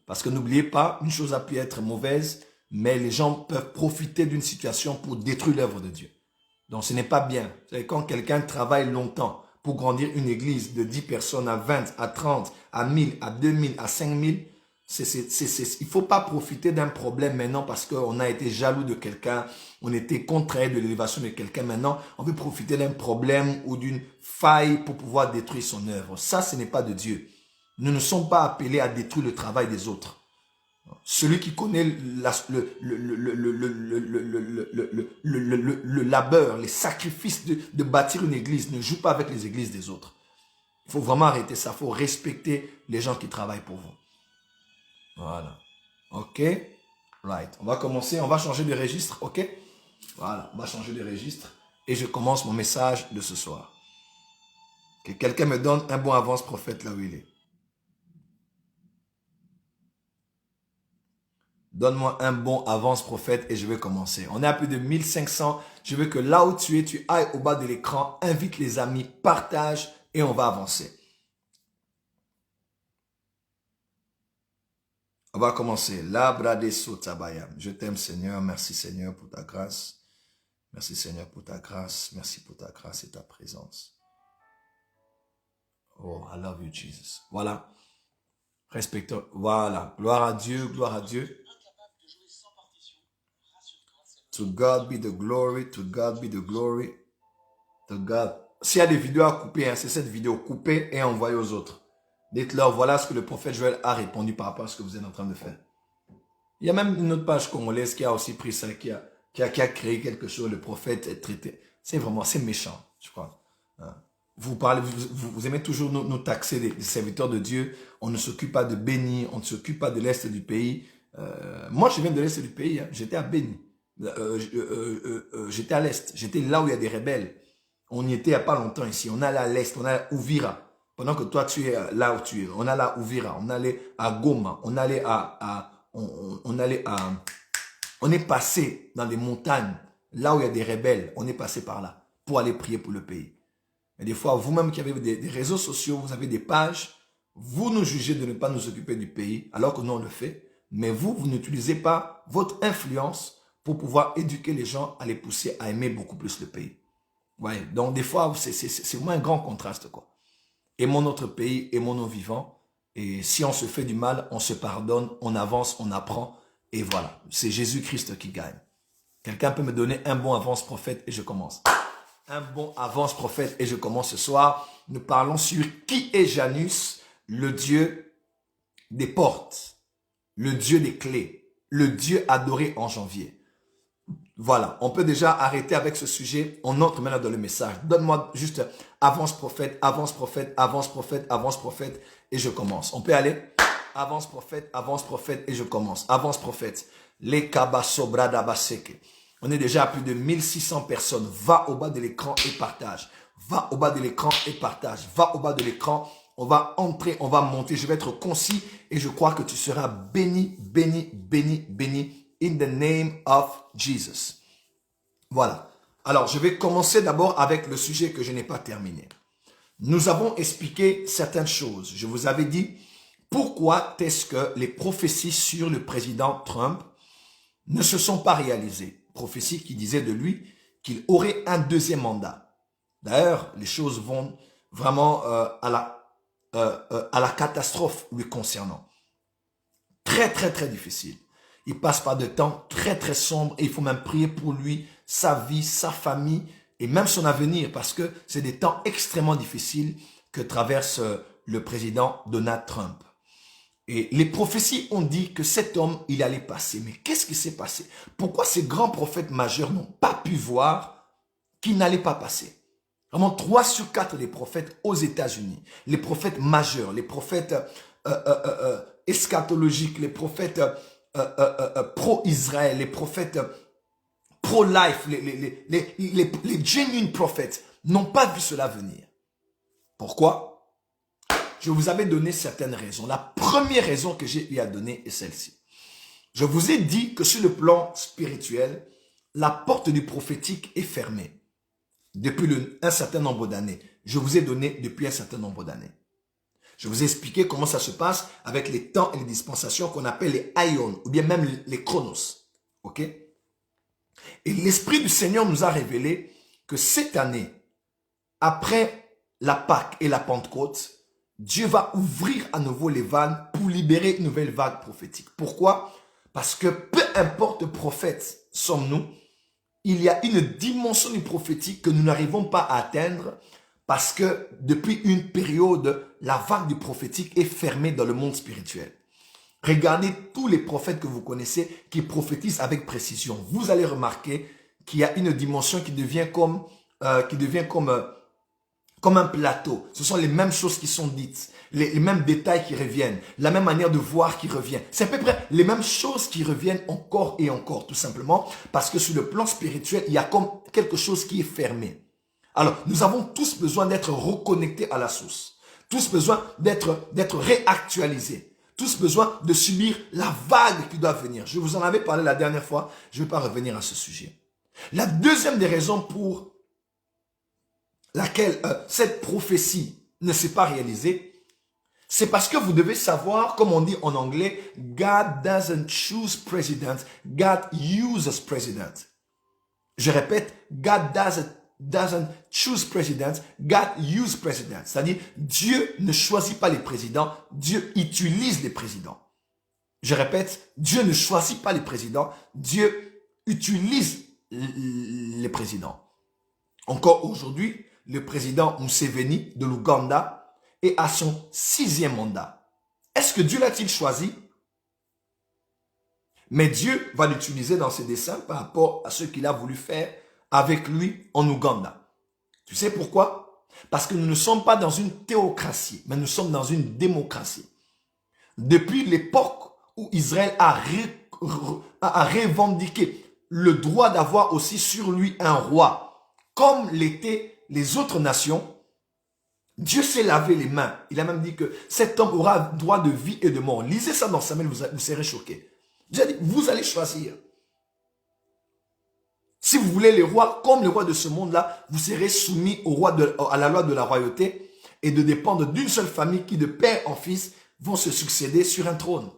parce que n'oubliez pas, une chose a pu être mauvaise, mais les gens peuvent profiter d'une situation pour détruire l'œuvre de Dieu. Donc ce n'est pas bien. Quand quelqu'un travaille longtemps pour grandir une église de 10 personnes à 20, à 30, à 1000, à 2000, à 5000, il ne faut pas profiter d'un problème maintenant parce qu'on a été jaloux de quelqu'un, on était contraire de l'élévation de quelqu'un. Maintenant, on veut profiter d'un problème ou d'une faille pour pouvoir détruire son œuvre. Ça, ce n'est pas de Dieu. Nous ne sommes pas appelés à détruire le travail des autres. Celui qui connaît le labeur, les sacrifices de bâtir une église ne joue pas avec les églises des autres. Il faut vraiment arrêter ça. Il faut respecter les gens qui travaillent pour vous. Voilà. OK? Right. On va commencer. On va changer de registre. OK? Voilà. On va changer de registre. Et je commence mon message de ce soir. Que quelqu'un me donne un bon avance prophète là où il est. Donne-moi un bon avance prophète et je vais commencer. On est à plus de 1500. Je veux que là où tu es, tu ailles au bas de l'écran, invite les amis, partage et on va avancer. On va commencer. La bradeso tabayam. Je t'aime Seigneur. Merci Seigneur pour ta grâce. Merci Seigneur pour ta grâce. Merci pour ta grâce et ta présence. Oh, I love you Jesus. Voilà. Respectons. Voilà. Gloire à Dieu. Gloire à Dieu. To God be the glory. To God be the glory. To God. S'il y a des vidéos à couper, hein, c'est cette vidéo coupée et envoyée aux autres. Dites-leur, voilà ce que le prophète Joël a répondu par rapport à ce que vous êtes en train de faire. Il y a même une autre page congolaise qui a aussi pris ça, qui a créé quelque chose, le prophète est traité. C'est vraiment, c'est méchant, je crois. Vous parlez, vous aimez toujours nous taxer des serviteurs de Dieu. On ne s'occupe pas de Béni, on ne s'occupe pas de l'Est du pays. Moi, je viens de l'Est du pays, hein. J'étais à Béni. J'étais à l'Est, j'étais là où il y a des rebelles. On y était il n'y a pas longtemps ici. On allait à l'Est, on allait à Ouvira. Pendant que toi, tu es là où tu es. On allait à Ouvira, on allait à Goma, on allait on est passé dans les montagnes, là où il y a des rebelles. On est passé par là pour aller prier pour le pays. Mais des fois, vous-même qui avez des réseaux sociaux, vous avez des pages, vous nous jugez de ne pas nous occuper du pays, alors que nous, on le fait. Mais vous n'utilisez pas votre influence pour pouvoir éduquer les gens à les pousser à aimer beaucoup plus le pays. Ouais, donc des fois, c'est vraiment un grand contraste, quoi. aimons notre pays, aimons nos vivants. Et si on se fait du mal, on se pardonne, on avance, on apprend. Et voilà, c'est Jésus-Christ qui gagne. Quelqu'un peut me donner un bon avance prophète et je commence. Un bon avance prophète et je commence ce soir. Nous parlons sur qui est Janus, le Dieu des portes, le Dieu des clés, le Dieu adoré en janvier. Voilà, on peut déjà arrêter avec ce sujet. On entre maintenant dans le message. Donne-moi juste avance prophète, avance prophète, avance prophète, avance prophète et je commence. On peut aller? Avance prophète et je commence. Avance prophète. Les kabasobra baseke. On est déjà à plus de 1600 personnes. Va au bas de l'écran et partage. Va au bas de l'écran et partage. Va au bas de l'écran. On va entrer, on va monter. Je vais être concis et je crois que tu seras béni, béni, béni, béni. In the name of Jesus. Voilà. Alors, je vais commencer d'abord avec le sujet que je n'ai pas terminé. Nous avons expliqué certaines choses. Je vous avais dit pourquoi est-ce que les prophéties sur le président Trump ne se sont pas réalisées. Prophéties qui disaient de lui qu'il aurait un deuxième mandat. D'ailleurs, les choses vont vraiment à la catastrophe lui concernant. Très, très, très difficile. Il passe par des temps très, très sombres et il faut même prier pour lui, sa vie, sa famille et même son avenir parce que c'est des temps extrêmement difficiles que traverse le président Donald Trump. Et les prophéties ont dit que cet homme, il allait passer. Mais qu'est-ce qui s'est passé? Pourquoi ces grands prophètes majeurs n'ont pas pu voir qu'il n'allait pas passer? Vraiment 3 sur 4 des prophètes aux États-Unis, les prophètes majeurs, les prophètes eschatologiques, les prophètes pro-Israël, les prophètes pro-life, les genuine prophètes n'ont pas vu cela venir. Pourquoi? Je vous avais donné certaines raisons. La première raison que j'ai eu à donner est celle-ci. Je vous ai dit que sur le plan spirituel, la porte du prophétique est fermée depuis un certain nombre d'années. Je vous ai donné depuis un certain nombre d'années. Je vous ai expliqué comment ça se passe avec les temps et les dispensations qu'on appelle les aions ou bien même les chronos. Ok? Et l'Esprit du Seigneur nous a révélé que cette année, après la Pâque et la Pentecôte, Dieu va ouvrir à nouveau les vannes pour libérer une nouvelle vague prophétique. Pourquoi? Parce que peu importe prophète sommes-nous, il y a une dimension du prophétique que nous n'arrivons pas à atteindre parce que depuis une période, la vague du prophétique est fermée dans le monde spirituel. Regardez tous les prophètes que vous connaissez qui prophétisent avec précision. Vous allez remarquer qu'il y a une dimension qui devient comme un plateau. Ce sont les mêmes choses qui sont dites, les mêmes détails qui reviennent, la même manière de voir qui revient. C'est à peu près les mêmes choses qui reviennent encore et encore, tout simplement, parce que sur le plan spirituel, il y a comme quelque chose qui est fermé. Alors, nous avons tous besoin d'être reconnectés à la source, tous besoin d'être réactualisés, tous besoin de subir la vague qui doit venir. Je vous en avais parlé la dernière fois, je ne vais pas revenir à ce sujet. La deuxième des raisons pour laquelle cette prophétie ne s'est pas réalisée, c'est parce que vous devez savoir, comme on dit en anglais, God doesn't choose president, God uses president. Je répète, God doesn't choose president, God uses president. C'est-à-dire, Dieu ne choisit pas les présidents, Dieu utilise les présidents. Je répète, Dieu ne choisit pas les présidents, Dieu utilise les présidents. Encore aujourd'hui, le président Museveni de l'Ouganda est à son 6e mandat. Est-ce que Dieu l'a-t-il choisi? Mais Dieu va l'utiliser dans ses desseins par rapport à ce qu'il a voulu faire avec lui en Ouganda. Tu sais pourquoi? Parce que nous ne sommes pas dans une théocratie, mais nous sommes dans une démocratie. Depuis l'époque où Israël a revendiqué le droit d'avoir aussi sur lui un roi, comme l'étaient les autres nations, Dieu s'est lavé les mains. Il a même dit que cet homme aura droit de vie et de mort. Lisez ça dans Samuel, vous serez choqués. Dieu a dit, vous allez choisir. Si vous voulez les rois, comme les rois de ce monde-là, vous serez soumis à la loi de la royauté et de dépendre d'une seule famille qui, de père en fils, vont se succéder sur un trône.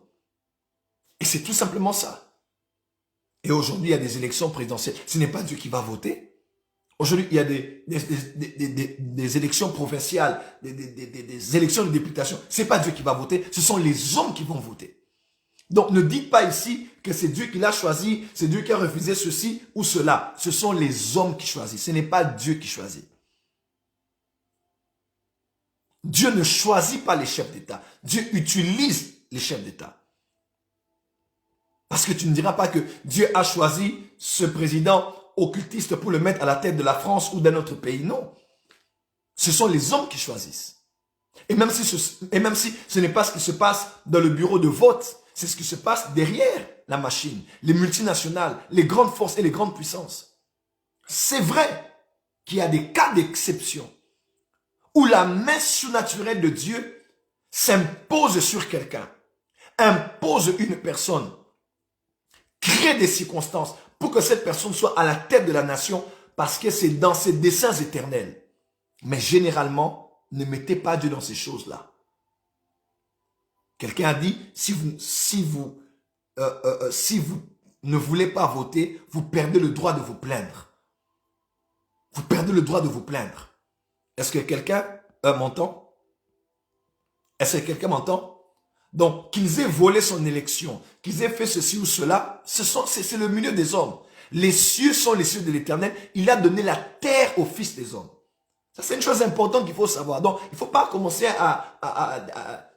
Et c'est tout simplement ça. Et aujourd'hui, il y a des élections présidentielles. Ce n'est pas Dieu qui va voter. Aujourd'hui, il y a des élections provinciales, des élections de députation. Ce n'est pas Dieu qui va voter, ce sont les hommes qui vont voter. Donc, ne dites pas ici que c'est Dieu qui l'a choisi, c'est Dieu qui a refusé ceci ou cela. Ce sont les hommes qui choisissent, ce n'est pas Dieu qui choisit. Dieu ne choisit pas les chefs d'État. Dieu utilise les chefs d'État. Parce que tu ne diras pas que Dieu a choisi ce président occultiste pour le mettre à la tête de la France ou d'un autre pays. Non. Ce sont les hommes qui choisissent. Et même si ce n'est pas ce qui se passe dans le bureau de vote, c'est ce qui se passe derrière la machine. Les multinationales, les grandes forces et les grandes puissances. C'est vrai qu'il y a des cas d'exception où la main surnaturelle de Dieu s'impose sur quelqu'un, impose une personne, crée des circonstances pour que cette personne soit à la tête de la nation parce que c'est dans ses desseins éternels. Mais généralement, ne mettez pas Dieu dans ces choses-là. Quelqu'un a dit, si vous ne voulez pas voter, vous perdez le droit de vous plaindre. Vous perdez le droit de vous plaindre. Est-ce que quelqu'un m'entend? Est-ce que quelqu'un m'entend? Donc, qu'ils aient volé son élection, qu'ils aient fait ceci ou cela, c'est le milieu des hommes. Les cieux sont les cieux de l'Éternel. Il a donné la terre aux fils des hommes. Ça, c'est une chose importante qu'il faut savoir. Donc, il ne faut pas commencer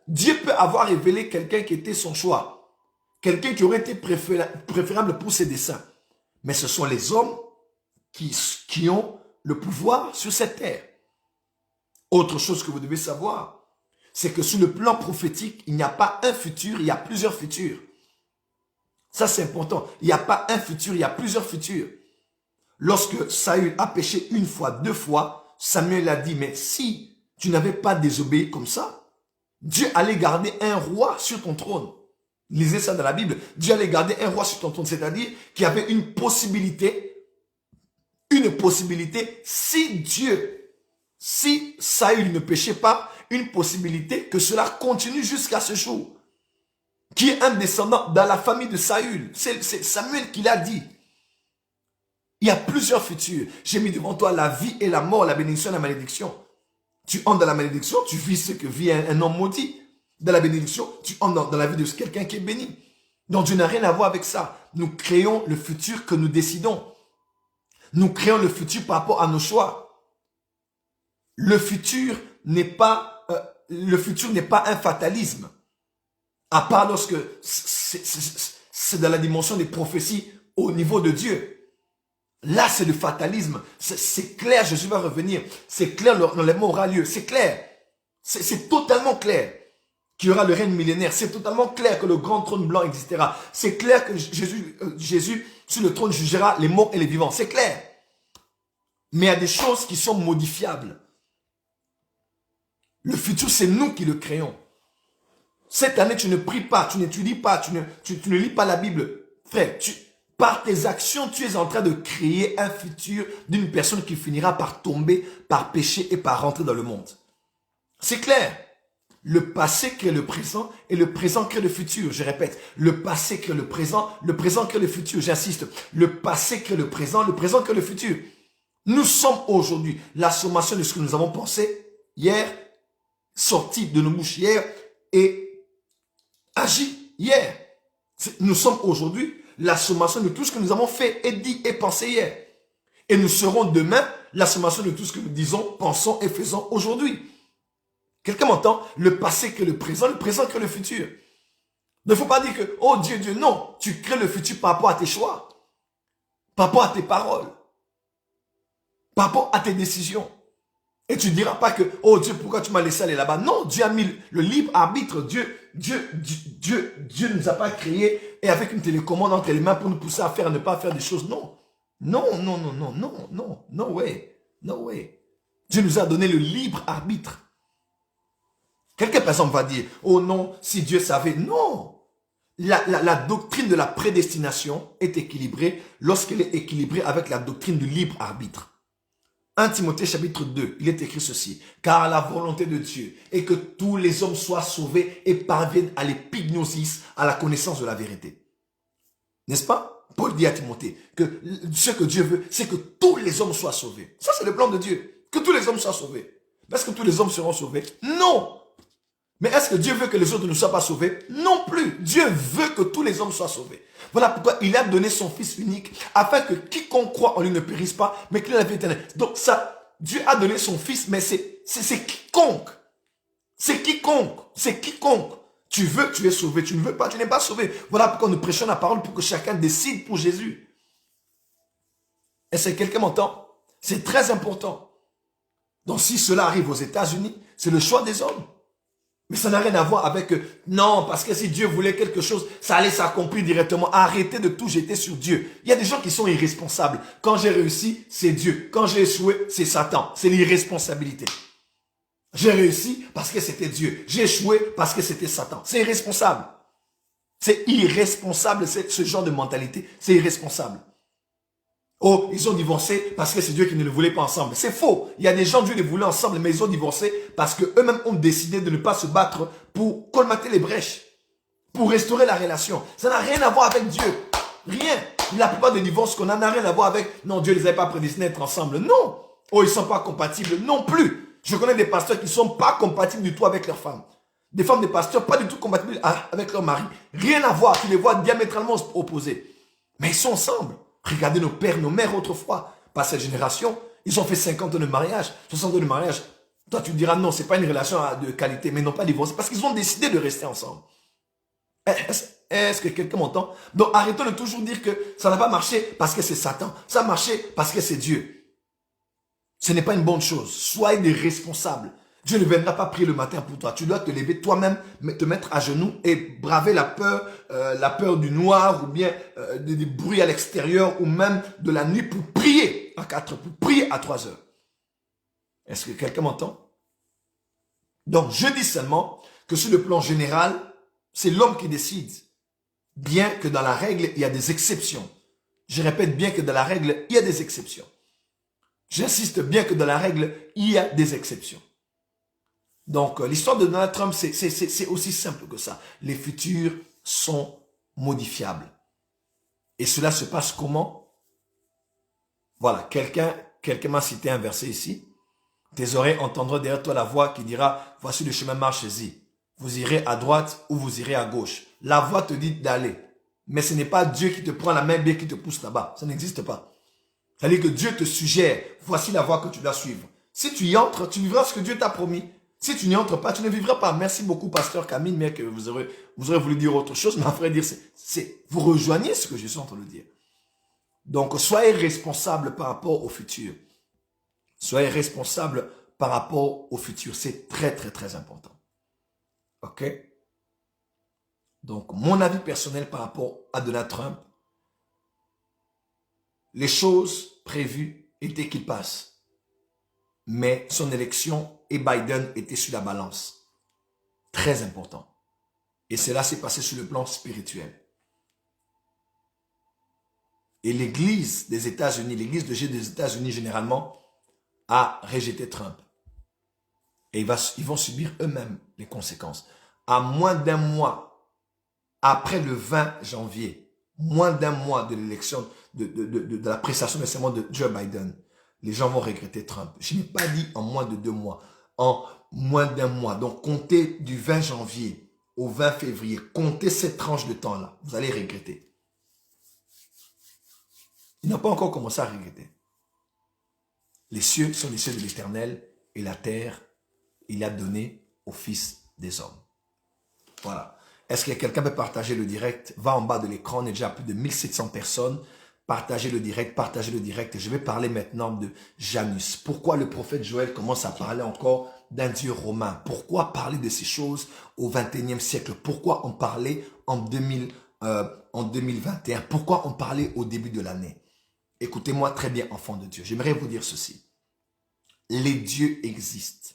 Dieu peut avoir révélé quelqu'un qui était son choix. Quelqu'un qui aurait été préférable pour ses desseins. Mais ce sont les hommes qui ont le pouvoir sur cette terre. Autre chose que vous devez savoir, c'est que sur le plan prophétique, il n'y a pas un futur, il y a plusieurs futurs. Ça, c'est important. Il n'y a pas un futur, il y a plusieurs futurs. Lorsque Saül a péché une fois, deux fois, Samuel a dit, mais si tu n'avais pas désobéi comme ça, Dieu allait garder un roi sur ton trône. Lisez ça dans la Bible. Dieu allait garder un roi sur ton trône, c'est-à-dire qu'il y avait une possibilité, si Saül ne péchait pas, une possibilité que cela continue jusqu'à ce jour. Qui est un descendant dans la famille de Saül. C'est Samuel qui l'a dit. Il y a plusieurs futurs. J'ai mis devant toi la vie et la mort, la bénédiction et la malédiction. Tu entres dans la malédiction, tu vis ce que vit un homme maudit. Dans la bénédiction, tu entres dans la vie de quelqu'un qui est béni. Donc Dieu n'a rien à voir avec ça. Nous créons le futur que nous décidons. Nous créons le futur par rapport à nos choix. Le futur n'est pas un fatalisme. À part lorsque c'est dans la dimension des prophéties au niveau de Dieu. Là, c'est le fatalisme. C'est clair, Jésus va revenir. C'est clair, l'enlèvement aura lieu. C'est clair. C'est totalement clair qu'il y aura le règne millénaire. C'est totalement clair que le grand trône blanc existera. C'est clair que Jésus, sur le trône, jugera les morts et les vivants. C'est clair. Mais il y a des choses qui sont modifiables. Le futur, c'est nous qui le créons. Cette année, tu ne pries pas, tu n'étudies pas, tu ne lis pas la Bible. Frère, par tes actions, tu es en train de créer un futur d'une personne qui finira par tomber, par pécher et par rentrer dans le monde. C'est clair. Le passé crée le présent et le présent crée le futur. Je répète, le passé crée le présent crée le futur. J'insiste, le passé crée le présent crée le futur. Nous sommes aujourd'hui la sommation de ce que nous avons pensé hier, sorti de nos bouches hier et agi hier. Nous sommes aujourd'hui la sommation de tout ce que nous avons fait et dit et pensé hier. Et nous serons demain la sommation de tout ce que nous disons, pensons et faisons aujourd'hui. Quelqu'un m'entend? Le passé crée le présent crée le futur. Il ne faut pas dire que, oh Dieu, non. Tu crées le futur par rapport à tes choix, par rapport à tes paroles, par rapport à tes décisions. Et tu ne diras pas que, oh Dieu, pourquoi tu m'as laissé aller là-bas? Non, Dieu a mis le libre arbitre. Dieu ne nous a pas créés et avec une télécommande entre les mains pour nous pousser à faire, à ne pas faire des choses. Non. No way. Dieu nous a donné le libre arbitre. Quelqu'un, par exemple, va dire, oh non, si Dieu savait. Non. La doctrine de la prédestination est équilibrée lorsqu'elle est équilibrée avec la doctrine du libre arbitre. 1 Timothée chapitre 2, il est écrit ceci. Car la volonté de Dieu est que tous les hommes soient sauvés et parviennent à l'épignosis, à la connaissance de la vérité. N'est-ce pas? Paul dit à Timothée que ce que Dieu veut, c'est que tous les hommes soient sauvés. Ça, c'est le plan de Dieu. Que tous les hommes soient sauvés. Est-ce que tous les hommes seront sauvés? Non. Mais est-ce que Dieu veut que les autres ne soient pas sauvés? Non plus. Dieu veut que tous les hommes soient sauvés. Voilà pourquoi il a donné son Fils unique afin que quiconque croit en lui ne périsse pas, mais qu'il ait la vie éternelle. Donc ça, Dieu a donné son Fils, mais c'est quiconque. C'est quiconque. C'est quiconque. Tu veux, tu es sauvé. Tu ne veux pas, tu n'es pas sauvé. Voilà pourquoi nous prêchons la parole pour que chacun décide pour Jésus. Est-ce que quelqu'un m'entend? C'est très important. Donc si cela arrive aux États-Unis, c'est le choix des hommes. Mais ça n'a rien à voir avec non, parce que si Dieu voulait quelque chose, ça allait s'accomplir directement. Arrêtez de tout jeter sur Dieu. Il y a des gens qui sont irresponsables. Quand j'ai réussi, c'est Dieu. Quand j'ai échoué, c'est Satan. C'est l'irresponsabilité. J'ai réussi parce que c'était Dieu. J'ai échoué parce que c'était Satan. C'est irresponsable. C'est irresponsable, ce genre de mentalité. C'est irresponsable. Oh, ils ont divorcé parce que c'est Dieu qui ne le voulait pas ensemble. C'est faux. Il y a des gens, Dieu les voulait ensemble, mais ils ont divorcé parce qu'eux-mêmes ont décidé de ne pas se battre pour colmater les brèches, pour restaurer la relation. Ça n'a rien à voir avec Dieu. Rien. La plupart des divorces qu'on a n'a rien à voir avec, non, Dieu les avait pas prédestinés à être ensemble. Non. Oh, ils sont pas compatibles. Non plus. Je connais des pasteurs qui sont pas compatibles du tout avec leurs femmes. Des femmes de pasteurs pas du tout compatibles avec leur mari. Rien à voir. Tu les vois diamétralement opposés. Mais ils sont ensemble. Regardez nos pères, nos mères autrefois, par cette génération, ils ont fait 50 ans de mariage, 60 ans de mariage. Toi, tu diras non, c'est pas une relation de qualité, mais ils n'ont pas divorcé parce qu'ils ont décidé de rester ensemble. Est-ce que quelqu'un m'entend? Donc, arrêtons de toujours dire que ça n'a pas marché parce que c'est Satan. Ça a marché parce que c'est Dieu. Ce n'est pas une bonne chose. Soyez des responsables. Dieu ne viendra pas prier le matin pour toi. Tu dois te lever toi-même, te mettre à genoux et braver la peur du noir ou bien des bruits à l'extérieur ou même de la nuit pour prier à 4 heures, pour prier à 3 heures. Est-ce que quelqu'un m'entend? Donc, je dis seulement que sur le plan général, c'est l'homme qui décide. Bien que dans la règle, il y a des exceptions. Je répète, bien que dans la règle, il y a des exceptions. J'insiste, bien que dans la règle, il y a des exceptions. Donc, l'histoire de Donald Trump, c'est aussi simple que ça. Les futurs sont modifiables. Et cela se passe comment? Voilà, quelqu'un m'a cité un verset ici. Tes oreilles entendront derrière toi la voix qui dira, voici le chemin, marchez-y. Vous irez à droite ou vous irez à gauche. La voix te dit d'aller. Mais ce n'est pas Dieu qui te prend la main bien qui te pousse là-bas. Ça n'existe pas. C'est-à-dire que Dieu te suggère, voici la voie que tu dois suivre. Si tu y entres, tu vivras ce que Dieu t'a promis. Si tu n'y entres pas, tu ne vivras pas. Merci beaucoup, pasteur Camille, mais que vous aurez voulu dire autre chose. Mais à vrai dire, vous rejoignez ce que je suis en train de dire. Donc, soyez responsables par rapport au futur. Soyez responsables par rapport au futur. C'est très, très, très important. OK? Donc, mon avis personnel par rapport à Donald Trump, les choses prévues étaient qu'il passe. Mais son élection et Biden étaient sur la balance. Très important. Et cela s'est passé sur le plan spirituel. Et l'église des États-Unis, l'église de Dieu des États-Unis généralement, a rejeté Trump. Et ils vont subir eux-mêmes les conséquences. À moins d'un mois, après le 20 janvier, moins d'un mois de l'élection, de la prestation de serment de Joe Biden, les gens vont regretter Trump. Je n'ai pas dit en moins de 2 mois, en moins d'un mois. Donc, comptez du 20 janvier au 20 février. Comptez cette tranche de temps-là. Vous allez regretter. Il n'a pas encore commencé à regretter. Les cieux sont les cieux de l'Éternel et la terre, il a donné au Fils des hommes. Voilà. Est-ce que quelqu'un peut partager le direct? Va en bas de l'écran, on est déjà à plus de 1700 personnes. Partagez le direct, partagez le direct. Je vais parler maintenant de Janus. Pourquoi le prophète Joël commence à parler encore d'un Dieu romain? Pourquoi parler de ces choses au XXIe siècle? Pourquoi en parler en 2021? Pourquoi en parler au début de l'année? Écoutez-moi très bien, enfants de Dieu. J'aimerais vous dire ceci. Les dieux existent.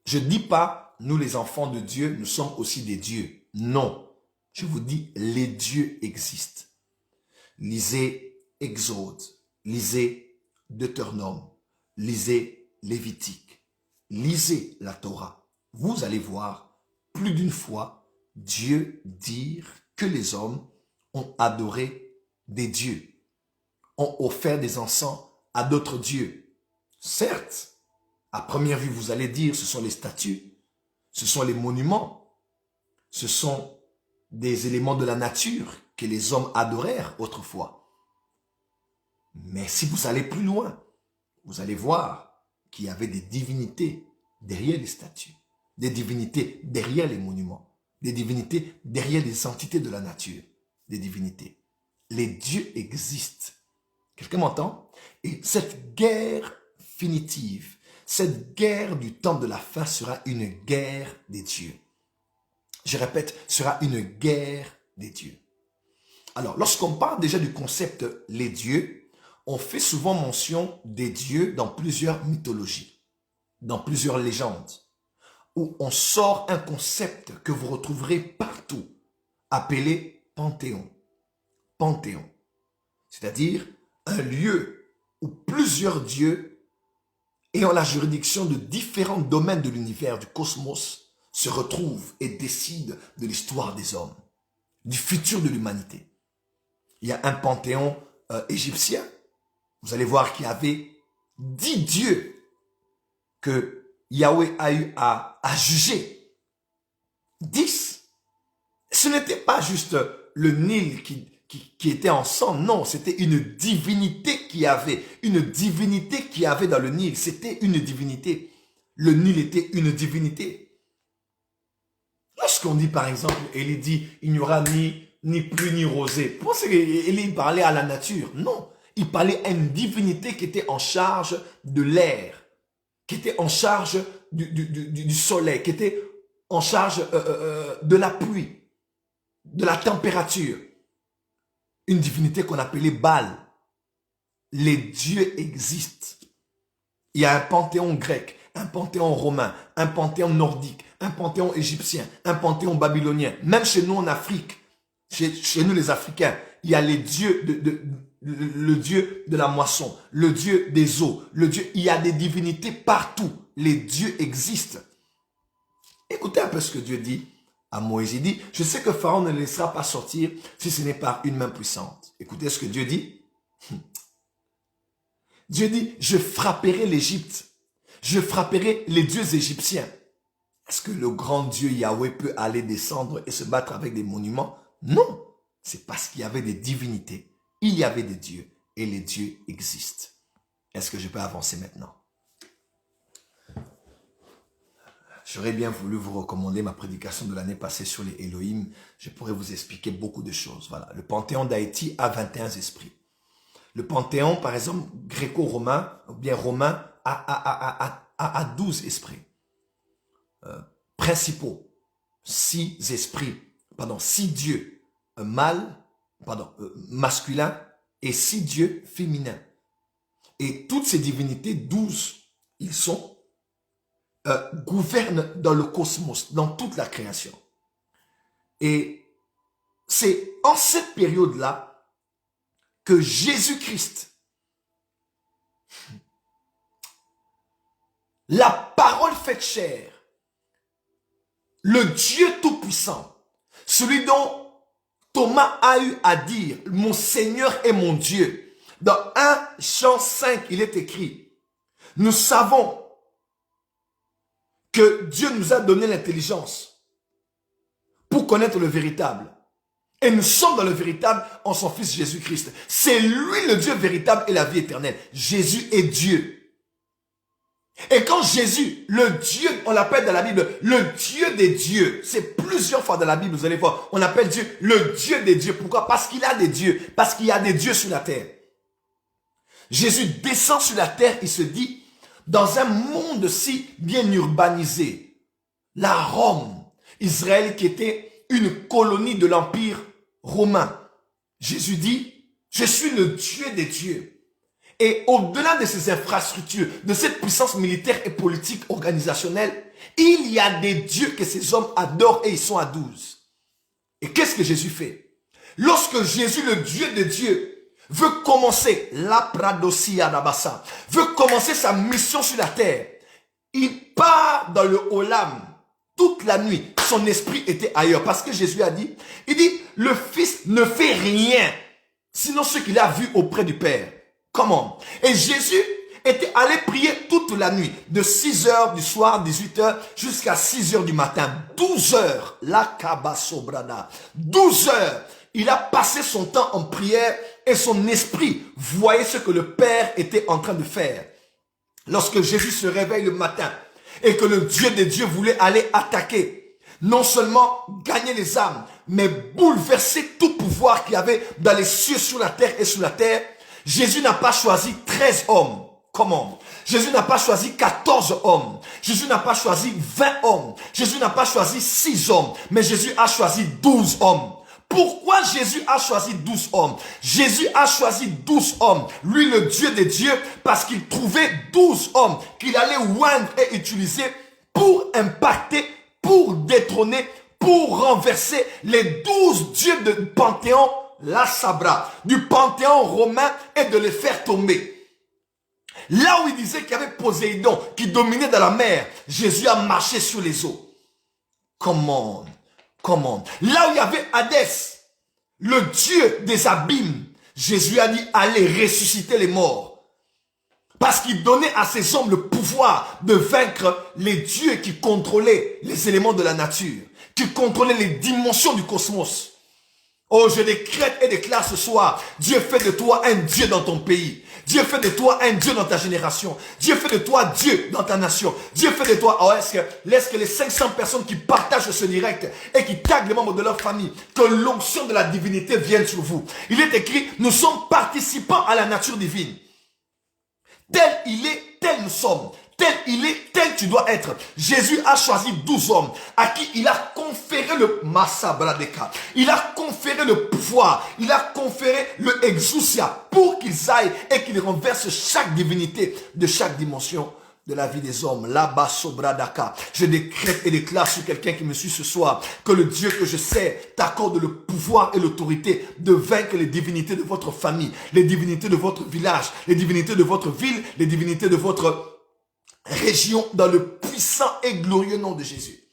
Je ne dis pas, nous les enfants de Dieu, nous sommes aussi des dieux. Non. Je vous dis, les dieux existent. Lisez Exode, lisez Deutéronome, lisez Lévitique, lisez la Torah. Vous allez voir plus d'une fois Dieu dire que les hommes ont adoré des dieux, ont offert des encens à d'autres dieux. Certes, à première vue, vous allez dire, ce sont les statues, ce sont les monuments, ce sont des éléments de la nature que les hommes adorèrent autrefois. Mais si vous allez plus loin, vous allez voir qu'il y avait des divinités derrière les statues, des divinités derrière les monuments, des divinités derrière les entités de la nature, des divinités. Les dieux existent. Quelqu'un m'entend? Et cette guerre finitive, cette guerre du temps de la fin sera une guerre des dieux. Je répète, sera une guerre des dieux. Alors, lorsqu'on parle déjà du concept les dieux, on fait souvent mention des dieux dans plusieurs mythologies, dans plusieurs légendes, où on sort un concept que vous retrouverez partout, appelé panthéon. Panthéon, c'est-à-dire un lieu où plusieurs dieux ayant la juridiction de différents domaines de l'univers, du cosmos, se retrouvent et décident de l'histoire des hommes, du futur de l'humanité. Il y a un panthéon égyptien. Vous allez voir qu'il y avait 10 dieux que Yahweh a eu à juger. 10. Ce n'était pas juste le Nil qui était en sang. Non, c'était une divinité qui avait. Une divinité qui avait dans le Nil. C'était une divinité. Le Nil était une divinité. Lorsqu'on dit par exemple, Élie dit, il n'y aura ni pluie ni rosée. Pensez qu'Élie parlait à la nature. Non. Il parlait à une divinité qui était en charge de l'air, qui était en charge du soleil, qui était en charge de la pluie, de la température. Une divinité qu'on appelait Baal. Les dieux existent. Il y a un panthéon grec, un panthéon romain, un panthéon nordique, un panthéon égyptien, un panthéon babylonien. Même chez nous en Afrique, chez nous les Africains, il y a les dieux le dieu de la moisson, le dieu des eaux, il y a des divinités partout. Les dieux existent. Écoutez un peu ce que Dieu dit à Moïse. Il dit, je sais que Pharaon ne laissera pas sortir si ce n'est par une main puissante. Écoutez ce que Dieu dit. Dieu dit, je frapperai l'Égypte. Je frapperai les dieux égyptiens. Est-ce que le grand Dieu Yahweh peut aller descendre et se battre avec des monuments? Non. C'est parce qu'il y avait des divinités. Il y avait des dieux et les dieux existent. Est-ce que je peux avancer maintenant? J'aurais bien voulu vous recommander ma prédication de l'année passée sur les Elohim. Je pourrais vous expliquer beaucoup de choses. Voilà. Le Panthéon d'Haïti a 21 esprits. Le Panthéon, par exemple, gréco-romain, ou bien romain, a 12 esprits. Principaux. 6 dieux masculins et 6 dieux féminins. Et toutes ces divinités, 12, ils sont, gouvernent dans le cosmos, dans toute la création. Et c'est en cette période-là que Jésus-Christ, la parole faite chair, le Dieu Tout-Puissant, celui dont Thomas a eu à dire, mon Seigneur et mon Dieu. Dans 1 Jean 5, il est écrit, nous savons que Dieu nous a donné l'intelligence pour connaître le véritable. Et nous sommes dans le véritable en son Fils Jésus-Christ. C'est lui le Dieu véritable et la vie éternelle. Jésus est Dieu. Et quand Jésus, le Dieu, on l'appelle dans la Bible, le Dieu des dieux, c'est plusieurs fois dans la Bible, vous allez voir, on appelle Dieu le Dieu des dieux. Pourquoi? Parce qu'il a des dieux, parce qu'il y a des dieux sur la terre. Jésus descend sur la terre, il se dit, dans un monde si bien urbanisé, la Rome, Israël qui était une colonie de l'Empire romain, Jésus dit, je suis le Dieu des dieux. Et au-delà de ces infrastructures, de cette puissance militaire et politique organisationnelle, il y a des dieux que ces hommes adorent et ils sont à 12. Et qu'est-ce que Jésus fait? Lorsque Jésus, le Dieu de Dieu, veut commencer, veut commencer sa mission sur la terre, il part dans le Olam toute la nuit. Son esprit était ailleurs parce que Jésus a dit, il dit, le Fils ne fait rien sinon ce qu'il a vu auprès du Père. Comment? Et Jésus était allé prier toute la nuit, de 6 heures du soir, 18 heures, jusqu'à 6 heures du matin. 12 heures, la kabasobrana. 12 heures. Il a passé son temps en prière et son esprit voyait ce que le Père était en train de faire. Lorsque Jésus se réveille le matin et que le Dieu des dieux voulait aller attaquer, non seulement gagner les âmes, mais bouleverser tout pouvoir qu'il y avait dans les cieux, sur la terre et sous la terre, Jésus n'a pas choisi 13 hommes. Comment? Jésus n'a pas choisi 14 hommes. Jésus n'a pas choisi 20 hommes. Jésus n'a pas choisi 6 hommes. Mais Jésus a choisi 12 hommes. Pourquoi Jésus a choisi 12 hommes? Jésus a choisi 12 hommes, lui le Dieu des dieux, parce qu'il trouvait 12 hommes qu'il allait oindre et utiliser pour impacter, pour détrôner, pour renverser les 12 dieux du panthéon, la Sabra, du panthéon romain, et de les faire tomber. Là où il disait qu'il y avait Poséidon qui dominait dans la mer, Jésus a marché sur les eaux. Comment? Là où il y avait Hadès, le dieu des abîmes, Jésus a dit allez ressusciter les morts. Parce qu'il donnait à ces hommes le pouvoir de vaincre les dieux qui contrôlaient les éléments de la nature, qui contrôlaient les dimensions du cosmos. Oh, je décrète et déclare ce soir, Dieu fait de toi un Dieu dans ton pays. Dieu fait de toi un Dieu dans ta génération. Dieu fait de toi Dieu dans ta nation. Dieu fait de toi, oh, laisse que les 500 personnes qui partagent ce direct et qui taguent les membres de leur famille, que l'onction de la divinité vienne sur vous. Il est écrit, nous sommes participants à la nature divine. Tel il est, tel nous sommes. Tel il est, tel tu dois être. Jésus a choisi 12 hommes à qui il a conféré le Massabradeka. Il a conféré le pouvoir. Il a conféré le Exousia pour qu'ils aillent et qu'ils renversent chaque divinité de chaque dimension de la vie des hommes. Là-bas, Sobradaka. Je décrète et déclare sur quelqu'un qui me suit ce soir que le Dieu que je sais t'accorde le pouvoir et l'autorité de vaincre les divinités de votre famille, les divinités de votre village, les divinités de votre ville, les divinités de votre région, dans le puissant et glorieux nom de Jésus.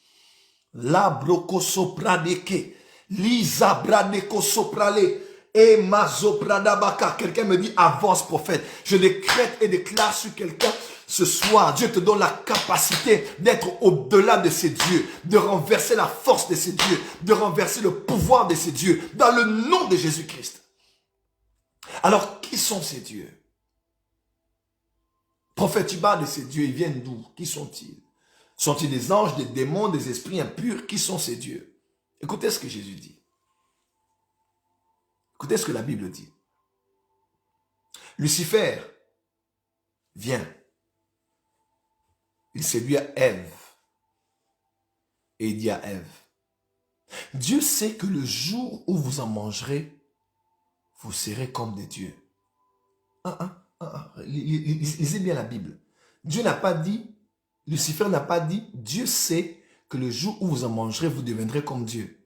La brokosopradeke, lisa bradekosoprale, et mazopradabaka. Quelqu'un me dit avance prophète. Je décrète et déclare sur quelqu'un ce soir, Dieu te donne la capacité d'être au-delà de ces dieux, de renverser la force de ces dieux, de renverser le pouvoir de ces dieux, dans le nom de Jésus-Christ. Alors, qui sont ces dieux? Prophète, tu parles de ces dieux, ils viennent d'où? Qui sont-ils? Sont-ils des anges, des démons, des esprits impurs? Qui sont ces dieux? Écoutez ce que Jésus dit. Écoutez ce que la Bible dit. Lucifer vient. Il séduit Ève. Et il dit à Ève, Dieu sait que le jour où vous en mangerez, vous serez comme des dieux. Lisez bien la Bible. Dieu n'a pas dit, Lucifer n'a pas dit, Dieu sait que le jour où vous en mangerez, vous deviendrez comme Dieu.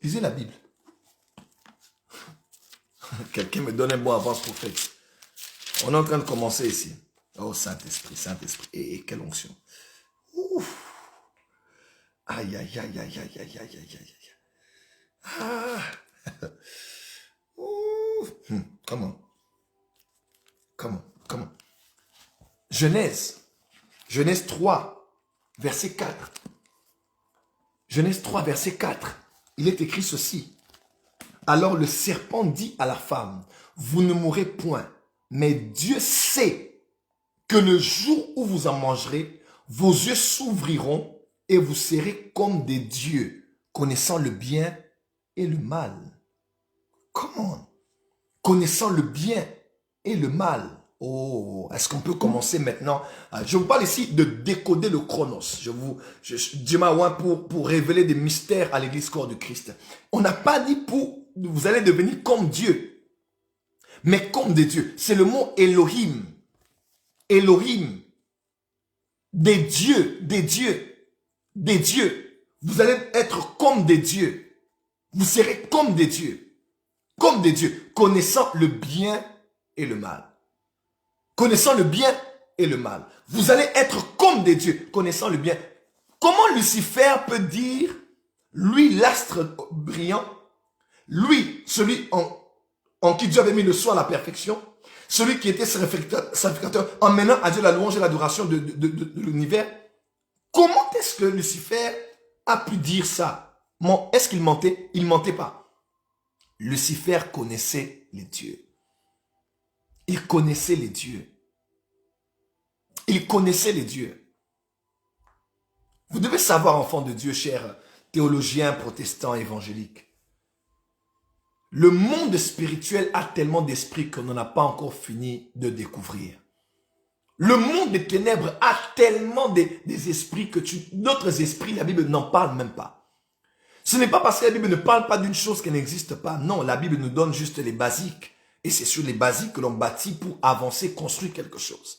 Lisez la Bible. Quelqu'un me donne un mot avance prophète. On est en train de commencer ici. Oh Saint-Esprit, Saint-Esprit. Et quelle onction. Ouf. Aïe, aïe, aïe, aïe, aïe, aïe, aïe, aïe, aïe. Ah. Comment? Genèse 3, verset 4. Genèse 3, verset 4. Il est écrit ceci. Alors le serpent dit à la femme, vous ne mourrez point, mais Dieu sait que le jour où vous en mangerez, vos yeux s'ouvriront et vous serez comme des dieux, connaissant le bien et le mal. Comment? Connaissant le bien et le mal. Oh, est-ce qu'on peut commencer maintenant? Je vous parle ici de décoder le chronos. Dieu m'a oint pour révéler des mystères à l'église corps du Christ. On n'a pas dit vous allez devenir comme Dieu, mais comme des dieux. C'est le mot Elohim. Elohim. Des dieux, des dieux, des dieux. Vous allez être comme des dieux. Vous serez comme des dieux. Comme des dieux, connaissant le bien et le mal. Connaissant le bien et le mal. Vous allez être comme des dieux, connaissant le bien. Comment Lucifer peut dire, lui l'astre brillant, Lui, celui en qui Dieu avait mis le soin à la perfection, celui qui était sacrificateur, en menant à Dieu la louange et l'adoration de l'univers. Comment est-ce que Lucifer a pu dire ça? Est-ce qu'il mentait? Il ne mentait pas. Lucifer connaissait les dieux. Il connaissait les dieux. Il connaissait les dieux. Vous devez savoir, enfants de Dieu, chers théologiens, protestants, évangéliques, le monde spirituel a tellement d'esprits qu'on n'en a pas encore fini de découvrir. Le monde des ténèbres a tellement des esprits que d'autres esprits, la Bible n'en parle même pas. Ce n'est pas parce que la Bible ne parle pas d'une chose qui n'existe pas. Non, la Bible nous donne juste les basiques. Et c'est sur les basiques que l'on bâtit pour avancer, construire quelque chose.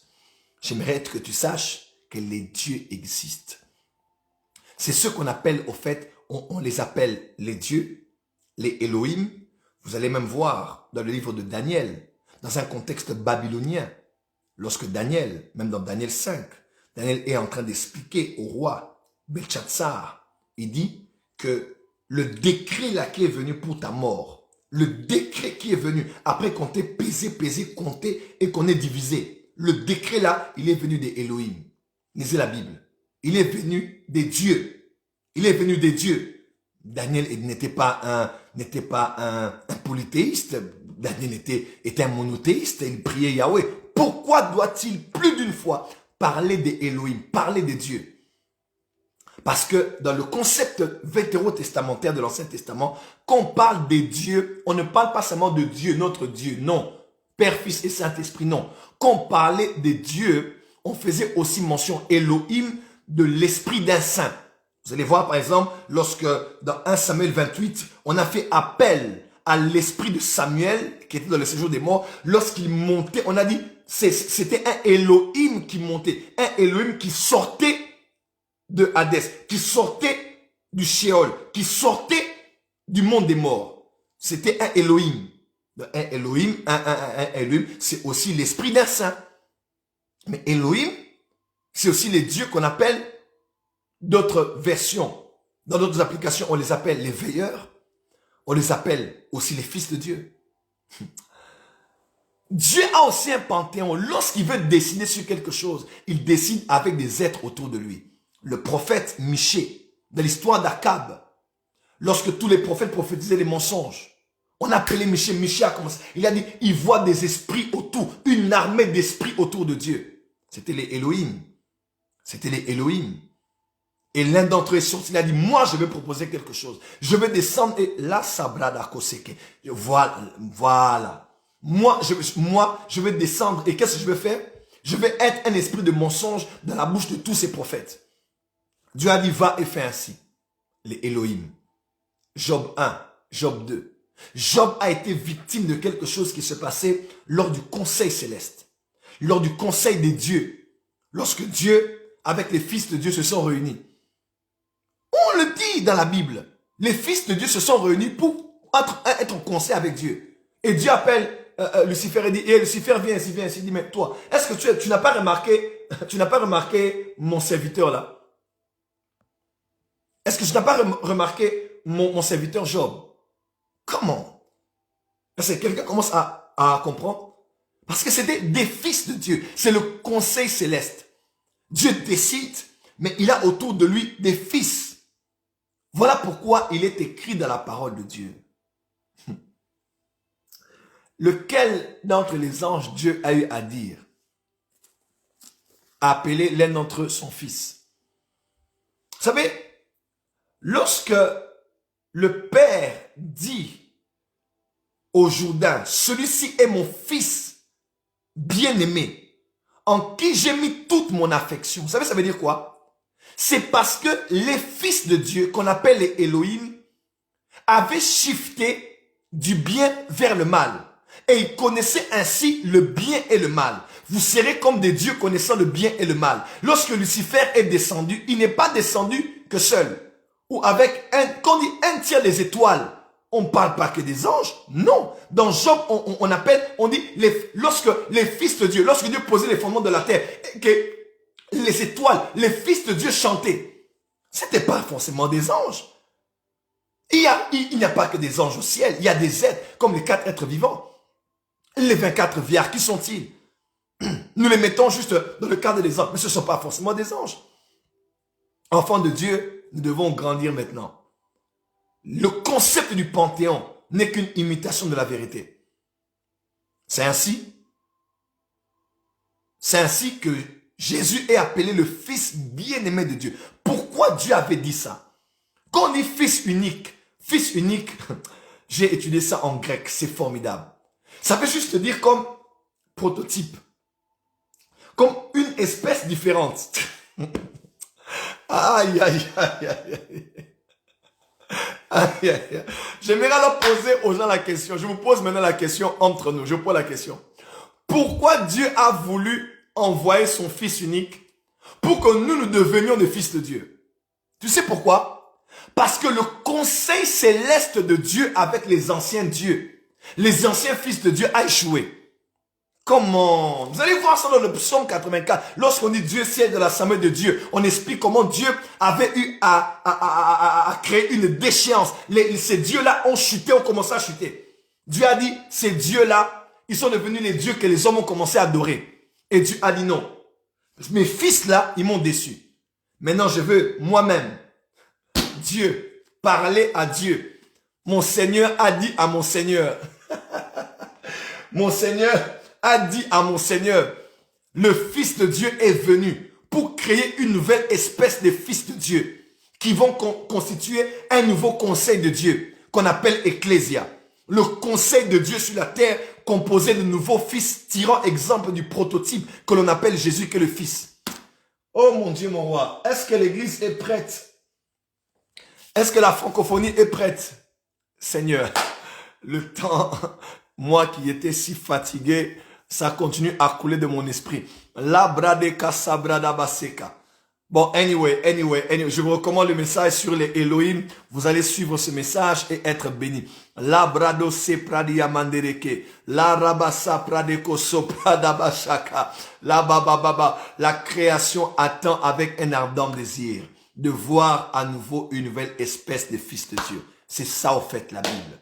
J'aimerais que tu saches que les dieux existent. C'est ce qu'on appelle, au fait, on les appelle les dieux, les Elohim. Vous allez même voir dans le livre de Daniel, dans un contexte babylonien, lorsque Daniel, même dans Daniel 5, Daniel est en train d'expliquer au roi Belshazzar, il dit que le décret là qui est venu pour ta mort, le décret qui est venu après qu'on t'ait pesé, compté et qu'on ait divisé, le décret là, il est venu des Elohim. Lisez la Bible. Il est venu des dieux. Il est venu des dieux. Daniel n'était pas un polythéiste. Daniel était un monothéiste. Il priait Yahweh. Pourquoi doit-il plus d'une fois parler des Elohim, parler des dieux? Parce que dans le concept vétérotestamentaire de l'Ancien Testament, quand on parle des dieux, on ne parle pas seulement de Dieu, notre Dieu, non. Père, Fils et Saint-Esprit, non. Quand on parlait des dieux, on faisait aussi mention Elohim de l'esprit d'un saint. Vous allez voir par exemple, lorsque dans 1 Samuel 28, on a fait appel à l'esprit de Samuel, qui était dans le séjour des morts, lorsqu'il montait, on a dit, c'était un Elohim qui montait, un Elohim qui sortait de Hadès, qui sortait du Sheol, qui sortait du monde des morts. C'était un Elohim. Un Elohim, un Elohim, c'est aussi l'esprit d'un saint. Mais Elohim, c'est aussi les dieux qu'on appelle d'autres versions. Dans d'autres applications, on les appelle les veilleurs. On les appelle aussi les fils de Dieu. Dieu a aussi un panthéon. Lorsqu'il veut décider sur quelque chose, il décide avec des êtres autour de lui. Le prophète Michée, dans l'histoire d'Akab, lorsque tous les prophètes prophétisaient les mensonges, on appelait Michée. Michée a commencé. Il a dit, il voit des esprits autour, une armée d'esprits autour de Dieu. C'était les Elohim. C'était les Elohim. Et l'un d'entre eux est sorti, il a dit, moi je vais proposer quelque chose. Je vais descendre et là, Sabrada Koseke. Voilà. Moi, je vais descendre et qu'est-ce que je vais faire? Je vais être un esprit de mensonge dans la bouche de tous ces prophètes. Dieu a dit, va et fais ainsi. Les Elohim. Job 1, Job 2. Job a été victime de quelque chose qui se passait lors du conseil céleste. Lors du conseil des dieux. Lorsque Dieu, avec les fils de Dieu, se sont réunis. On le dit dans la Bible. Les fils de Dieu se sont réunis pour être en conseil avec Dieu. Et Dieu appelle Lucifer et dit, Lucifer, viens ici, viens ici. Il dit, mais toi, est-ce que tu n'as pas remarqué mon serviteur là? Est-ce que tu n'as pas remarqué mon serviteur Job? Comment? Est-ce que quelqu'un commence à comprendre? Parce que c'était des fils de Dieu. C'est le conseil céleste. Dieu décide, mais il a autour de lui des fils. Voilà pourquoi il est écrit dans la parole de Dieu. Lequel d'entre les anges Dieu a eu à dire? A appelé l'un d'entre eux son fils. Vous savez, lorsque le Père dit au Jourdain, celui-ci est mon fils bien-aimé, en qui j'ai mis toute mon affection. Vous savez, ça veut dire quoi? C'est parce que les fils de Dieu, qu'on appelle les Elohim, avaient shifté du bien vers le mal. Et ils connaissaient ainsi le bien et le mal. Vous serez comme des dieux connaissant le bien et le mal. Lorsque Lucifer est descendu, il n'est pas descendu que seul. Ou avec quand on dit un tiers des étoiles, on ne parle pas que des anges. Non. Dans Job, on dit, lorsque les fils de Dieu, lorsque Dieu posait les fondements de la terre, que les étoiles, les fils de Dieu chantaient. C'était pas forcément des anges. Il n'y a pas que des anges au ciel. Il y a des êtres comme les 4 êtres vivants. Les 24 vierges, qui sont-ils? Nous les mettons juste dans le cadre des anges, mais ce ne sont pas forcément des anges. Enfants de Dieu, nous devons grandir maintenant. Le concept du panthéon n'est qu'une imitation de la vérité. C'est ainsi que Jésus est appelé le Fils bien-aimé de Dieu. Pourquoi Dieu avait dit ça? Quand on dit fils unique, j'ai étudié ça en grec, c'est formidable. Ça veut juste dire comme prototype, comme une espèce différente. Aïe, aïe, aïe, aïe. Aïe, aïe, aïe. J'aimerais alors poser aux gens la question. Je vous pose maintenant la question entre nous. Je pose la question. Pourquoi Dieu a voulu envoyer son Fils unique pour que nous devenions des fils de Dieu? Tu sais pourquoi? Parce que le conseil céleste de Dieu avec les anciens dieux, les anciens fils de Dieu a échoué. Comment? Vous allez voir ça dans le psaume 84. Lorsqu'on dit Dieu siège de l'assemblée de Dieu, on explique comment Dieu avait eu à créer une déchéance. Ces dieux-là ont chuté, ont commencé à chuter. Dieu a dit, ces dieux-là, ils sont devenus les dieux que les hommes ont commencé à adorer. Et Dieu a dit non. Mes fils-là, ils m'ont déçu. Maintenant, je veux moi-même, Dieu, parler à Dieu. Mon Seigneur a dit à mon Seigneur. Mon Seigneur a dit à mon Seigneur, le Fils de Dieu est venu pour créer une nouvelle espèce de fils de Dieu qui vont constituer un nouveau conseil de Dieu qu'on appelle Ecclésia. Le conseil de Dieu sur la terre composé de nouveaux fils tirant exemple du prototype que l'on appelle Jésus qui est le Fils. Oh mon Dieu, mon roi, est-ce que l'Église est prête? Est-ce que la francophonie est prête? Seigneur, le temps, moi qui étais si fatigué, ça continue à couler de mon esprit. La brade kasabrada baseka. Bon, anyway, je vous recommande le message sur les Elohim. Vous allez suivre ce message et être béni. La brado se pradia mandereke. La rabasa pradeko soprada bashaka. La bababa. La création attend avec un ardent désir de voir à nouveau une nouvelle espèce de fils de Dieu. C'est ça, au fait, la Bible.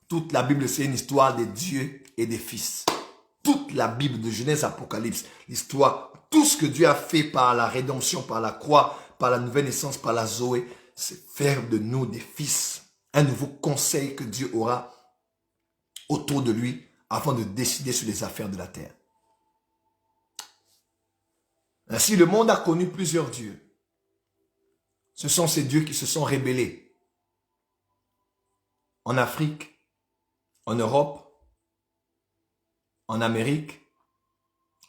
Toute la Bible, c'est une histoire de Dieu et des fils. Toute la Bible de Genèse, Apocalypse, l'histoire, tout ce que Dieu a fait par la rédemption, par la croix, par la nouvelle naissance, par la Zoé, c'est faire de nous des fils. Un nouveau conseil que Dieu aura autour de lui afin de décider sur les affaires de la terre. Ainsi, le monde a connu plusieurs dieux. Ce sont ces dieux qui se sont rébellés. En Afrique, en Europe, en Amérique,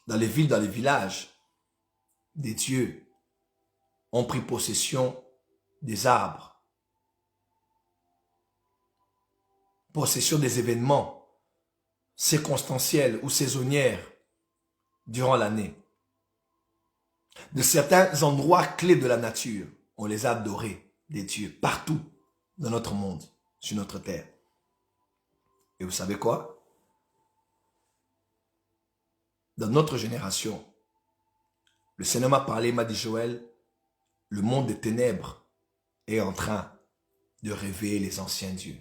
dans les villes, dans les villages, des dieux ont pris possession des arbres, possession des événements circonstanciels ou saisonnières durant l'année. De certains endroits clés de la nature, on les a adorés, des dieux, partout dans notre monde, sur notre terre. Et vous savez quoi? Dans notre génération, le Seigneur m'a parlé, m'a dit Joël, le monde des ténèbres est en train de réveiller les anciens dieux.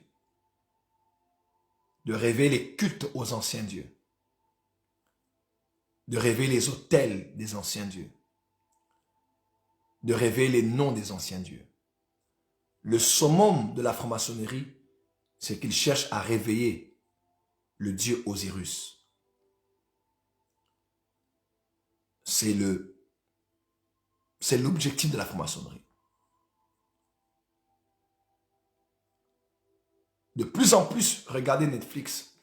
De réveiller les cultes aux anciens dieux. De révéler les autels des anciens dieux. De révéler les noms des anciens dieux. Le summum de la franc-maçonnerie, c'est qu'il cherche à réveiller le dieu Osiris. C'est l'objectif de la franc-maçonnerie. De plus en plus, regardez Netflix,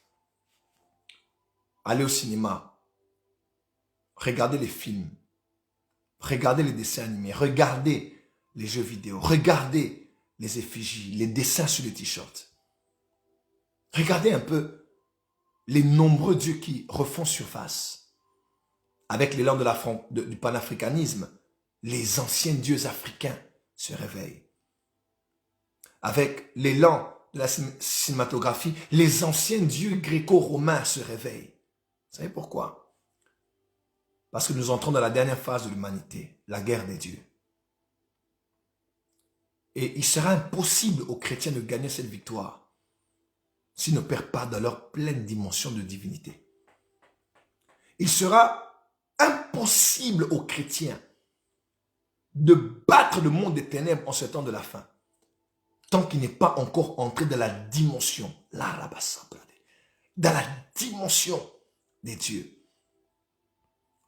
allez au cinéma, regardez les films, regardez les dessins animés, regardez les jeux vidéo, regardez les effigies, les dessins sur les t-shirts. Regardez un peu les nombreux dieux qui refont surface. Avec l'élan du panafricanisme, les anciens dieux africains se réveillent. Avec l'élan de la cinématographie, les anciens dieux gréco-romains se réveillent. Vous savez pourquoi? Parce que nous entrons dans la dernière phase de l'humanité, la guerre des dieux. Et il sera impossible aux chrétiens de gagner cette victoire s'ils ne perdent pas dans leur pleine dimension de divinité. Il sera impossible aux chrétiens de battre le monde des ténèbres en ce temps de la fin, tant qu'il n'est pas encore entré dans la dimension, dans la dimension des dieux.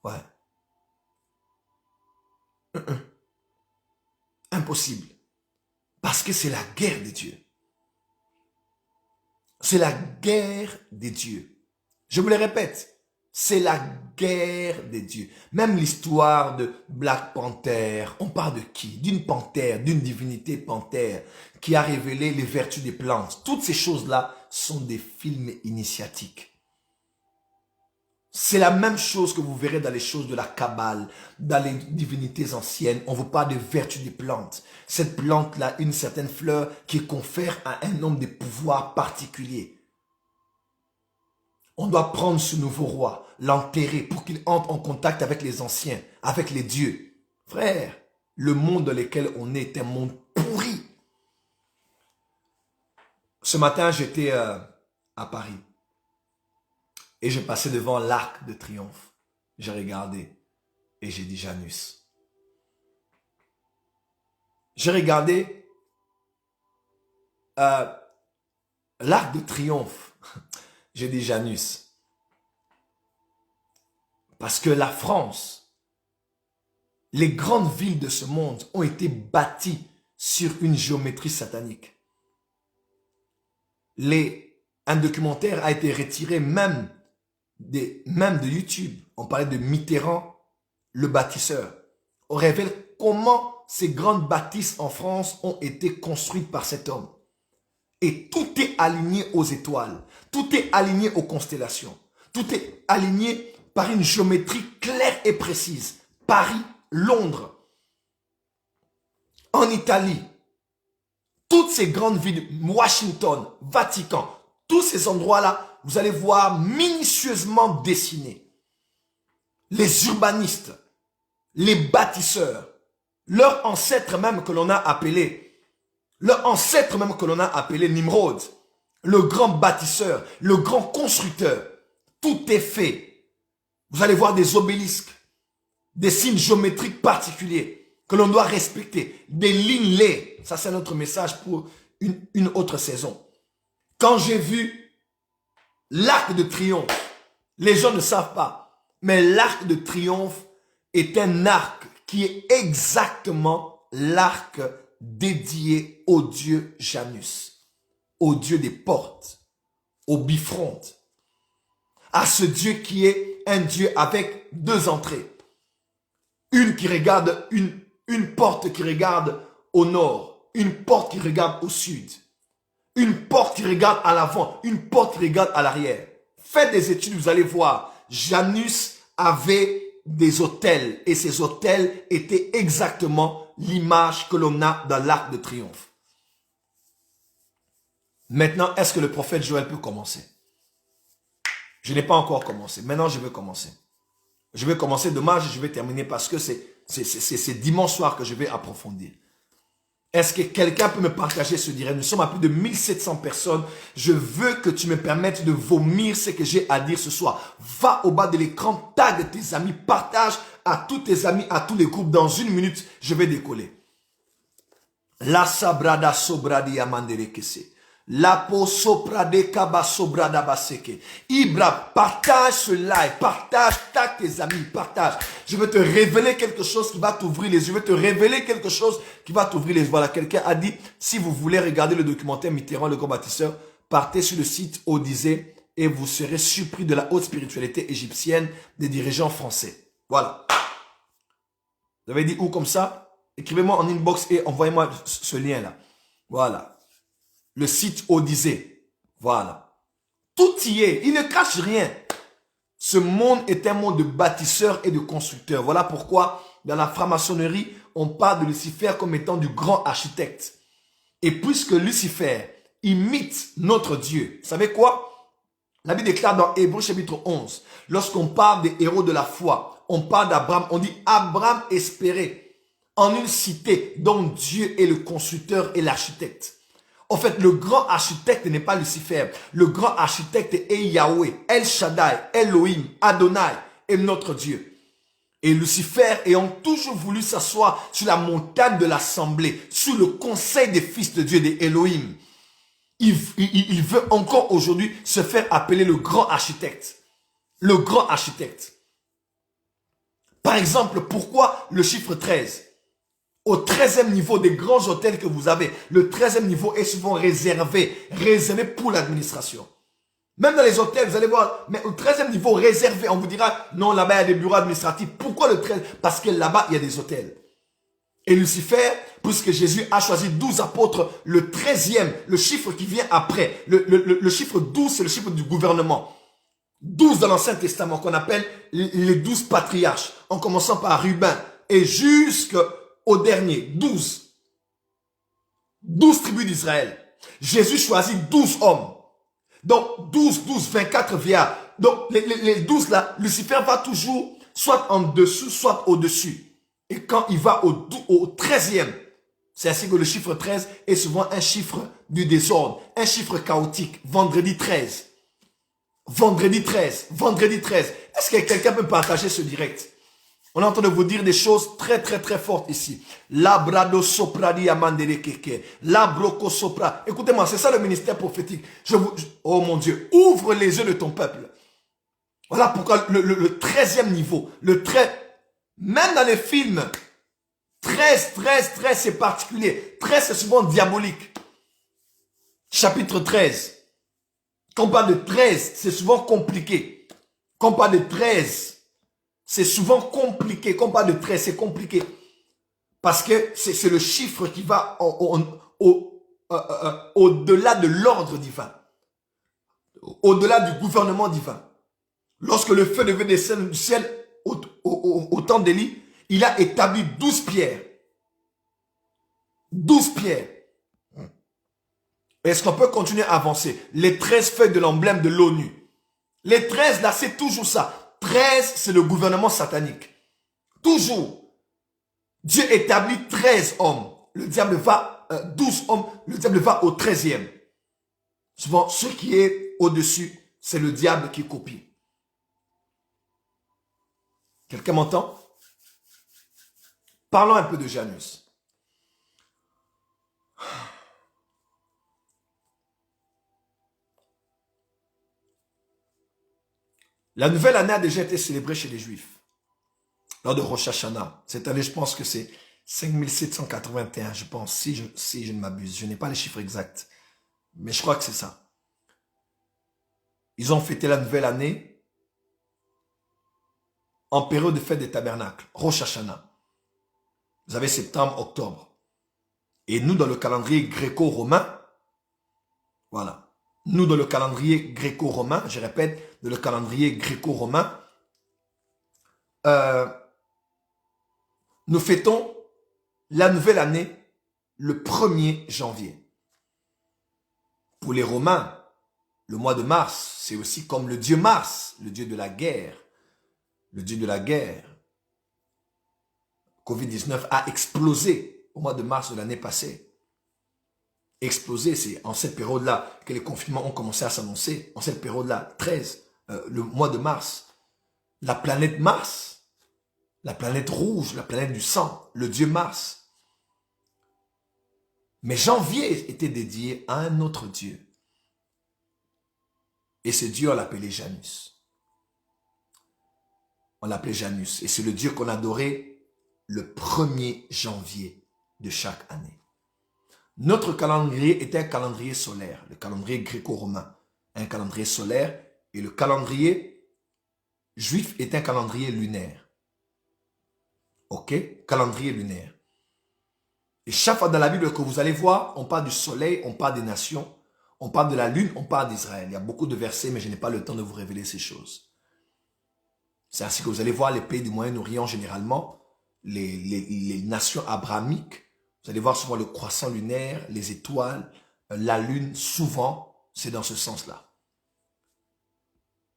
Ouais. Impossible. Parce que c'est la guerre des dieux. C'est la guerre des dieux. Je vous le répète, c'est la guerre des dieux. Même l'histoire de Black Panther, on parle de qui? D'une panthère, d'une divinité panthère qui a révélé les vertus des plantes. Toutes ces choses-là sont des films initiatiques. C'est la même chose que vous verrez dans les choses de la Kabbale, dans les divinités anciennes. On vous parle des vertus des plantes. Cette plante-là, une certaine fleur qui confère à un homme des pouvoirs particuliers. On doit prendre ce nouveau roi, l'enterrer pour qu'il entre en contact avec les anciens, avec les dieux. Frère, le monde dans lequel on est un monde pourri. Ce matin, j'étais à Paris. Et je passais devant l'Arc de Triomphe. J'ai regardé et j'ai dit Janus. J'ai regardé l'Arc de Triomphe. J'ai dit Janus. Parce que la France, les grandes villes de ce monde ont été bâties sur une géométrie satanique. Un documentaire a été retiré même de YouTube. On parlait de Mitterrand, le bâtisseur. On révèle comment ces grandes bâtisses en France ont été construites par cet homme. Et tout est aligné aux étoiles. Tout est aligné aux constellations. Tout est aligné par une géométrie claire et précise. Paris, Londres, en Italie, toutes ces grandes villes, Washington, Vatican, tous ces endroits-là, vous allez voir minutieusement dessinés. Les urbanistes, les bâtisseurs, leur ancêtre même que l'on a appelé Nimrod, le grand bâtisseur, le grand constructeur. Tout est fait. Vous allez voir des obélisques, des signes géométriques particuliers que l'on doit respecter, des lignes laies. Ça, c'est notre message pour une autre saison. Quand j'ai vu l'Arc de Triomphe, les gens ne savent pas, mais l'Arc de Triomphe est un arc qui est exactement l'arc dédié au dieu Janus, au dieu des portes, au bifronte, à ce dieu qui est un dieu avec deux entrées. Une qui regarde, une porte qui regarde au nord, une porte qui regarde au sud. Une porte qui regarde à l'avant, une porte qui regarde à l'arrière. Faites des études, vous allez voir. Janus avait des autels et ces autels étaient exactement l'image que l'on a dans l'Arc de Triomphe. Maintenant, est-ce que le prophète Joël peut commencer? Je n'ai pas encore commencé. Maintenant, je vais commencer. Je vais commencer demain, je vais terminer parce que c'est dimanche soir que je vais approfondir. Est-ce que quelqu'un peut me partager ce direct? Nous sommes à plus de 1700 personnes. Je veux que tu me permettes de vomir ce que j'ai à dire ce soir. Va au bas de l'écran, tag tes amis, partage à tous tes amis, à tous les groupes. Dans une minute, je vais décoller. La sabrada sobradi amandere kese. La po soprade kaba sobrada baseke. Ibra, partage ce live, partage, tag tes amis, partage. Je vais te révéler quelque chose qui va t'ouvrir les yeux. Je vais te révéler quelque chose qui va t'ouvrir les yeux. Voilà, quelqu'un a dit, si vous voulez regarder le documentaire Mitterrand, le grand bâtisseur, partez sur le site Odyssée et vous serez surpris de la haute spiritualité égyptienne des dirigeants français. Voilà. Vous avez dit où comme ça? Écrivez-moi en inbox et envoyez-moi ce lien-là. Voilà. Le site Odyssée. Voilà. Tout y est. Il ne cache rien. Ce monde est un monde de bâtisseurs et de constructeurs. Voilà pourquoi, dans la franc-maçonnerie, on parle de Lucifer comme étant du grand architecte. Et puisque Lucifer imite notre Dieu, vous savez quoi? La Bible déclare dans Hébreux chapitre 11, lorsqu'on parle des héros de la foi, on parle d'Abraham, on dit Abraham espérait. en une cité dont Dieu est le constructeur et l'architecte. En fait, le grand architecte n'est pas Lucifer. Le grand architecte est Yahweh, El Shaddai, Elohim, Adonai est notre Dieu. Et Lucifer, ayant toujours voulu s'asseoir sur la montagne de l'assemblée, sous le conseil des fils de Dieu, des Elohim, il veut encore aujourd'hui se faire appeler le grand architecte. Le grand architecte. Par exemple, pourquoi le chiffre 13? Au 13e niveau des grands hôtels que vous avez, le 13e niveau est souvent réservé pour l'administration. Même dans les hôtels, vous allez voir, mais au 13e niveau réservé, on vous dira, non, là-bas, il y a des bureaux administratifs. Pourquoi le 13? Parce que là-bas, il y a des hôtels. Et Lucifer, puisque Jésus a choisi 12 apôtres, le 13e, le chiffre qui vient après, le chiffre 12, c'est le chiffre du gouvernement. 12 dans l'Ancien Testament, qu'on appelle les 12 patriarches, en commençant par Ruben, et jusqu'au dernier, 12. 12 tribus d'Israël. Jésus choisit 12 hommes. Donc, 12, 24 vieillards. Donc, les 12 là, Lucifer va toujours soit en dessous, soit au-dessus. Et quand il va au 13e, c'est ainsi que le chiffre 13 est souvent un chiffre du désordre, un chiffre chaotique. Vendredi 13. Vendredi 13. Vendredi 13. Est-ce que quelqu'un peut partager ce direct? On est en train de vous dire des choses très très très fortes ici. Labrado sopradi amandere keke. Labroko sopra. Écoutez-moi, c'est ça le ministère prophétique. Oh mon Dieu, ouvre les yeux de ton peuple. Voilà pourquoi le 13e niveau, même dans les films, 13, c'est particulier. 13, c'est souvent diabolique. Chapitre 13. Quand on parle de 13, c'est souvent compliqué. Quand on parle de 13, c'est souvent compliqué. Quand on parle de 13, c'est compliqué. Parce que c'est le chiffre qui va au-delà de l'ordre divin. Au-delà du gouvernement divin. Lorsque le feu devait descendre du ciel au temps d'Élie, il a établi 12 pierres. 12 pierres. Est-ce qu'on peut continuer à avancer? Les 13 feuilles de l'emblème de l'ONU. Les 13 là, c'est toujours ça. 13, c'est le gouvernement satanique. Toujours. Dieu établit 13 hommes. Le diable va, 12 hommes, le diable va au 13e. Souvent, ce qui est au-dessus, c'est le diable qui copie. Quelqu'un m'entend? Parlons un peu de Janus. La nouvelle année a déjà été célébrée chez les Juifs. Lors de Rosh Hashanah. Cette année, je pense que c'est 5781, je pense, si je ne m'abuse. Je n'ai pas les chiffres exacts. Mais je crois que c'est ça. Ils ont fêté la nouvelle année en période de fête des tabernacles. Rosh Hashanah. Vous avez septembre, octobre. Et nous, dans le calendrier gréco-romain, voilà. Nous, dans le calendrier gréco-romain, je répète, dans le calendrier gréco-romain, nous fêtons la nouvelle année le 1er janvier. Pour les Romains, le mois de mars, c'est aussi comme le dieu Mars, le dieu de la guerre. Le dieu de la guerre. Covid-19 a explosé au mois de mars de l'année passée. Explosé, c'est en cette période-là que les confinements ont commencé à s'annoncer. En cette période-là, 13, le mois de mars, la planète Mars, la planète rouge, la planète du sang, le dieu Mars. Mais janvier était dédié à un autre dieu. Et ce dieu, on l'appelait Janus. On l'appelait Janus. Et c'est le dieu qu'on adorait le 1er janvier de chaque année. Notre calendrier était un calendrier solaire, le calendrier gréco-romain, un calendrier solaire, et le calendrier juif est un calendrier lunaire. Ok? Calendrier lunaire. Et chaque fois dans la Bible que vous allez voir, on parle du soleil, on parle des nations, on parle de la lune, on parle d'Israël. Il y a beaucoup de versets, mais je n'ai pas le temps de vous révéler ces choses. C'est ainsi que vous allez voir les pays du Moyen-Orient généralement, les nations abrahamiques. Vous allez voir souvent le croissant lunaire, les étoiles, la lune, souvent, c'est dans ce sens-là.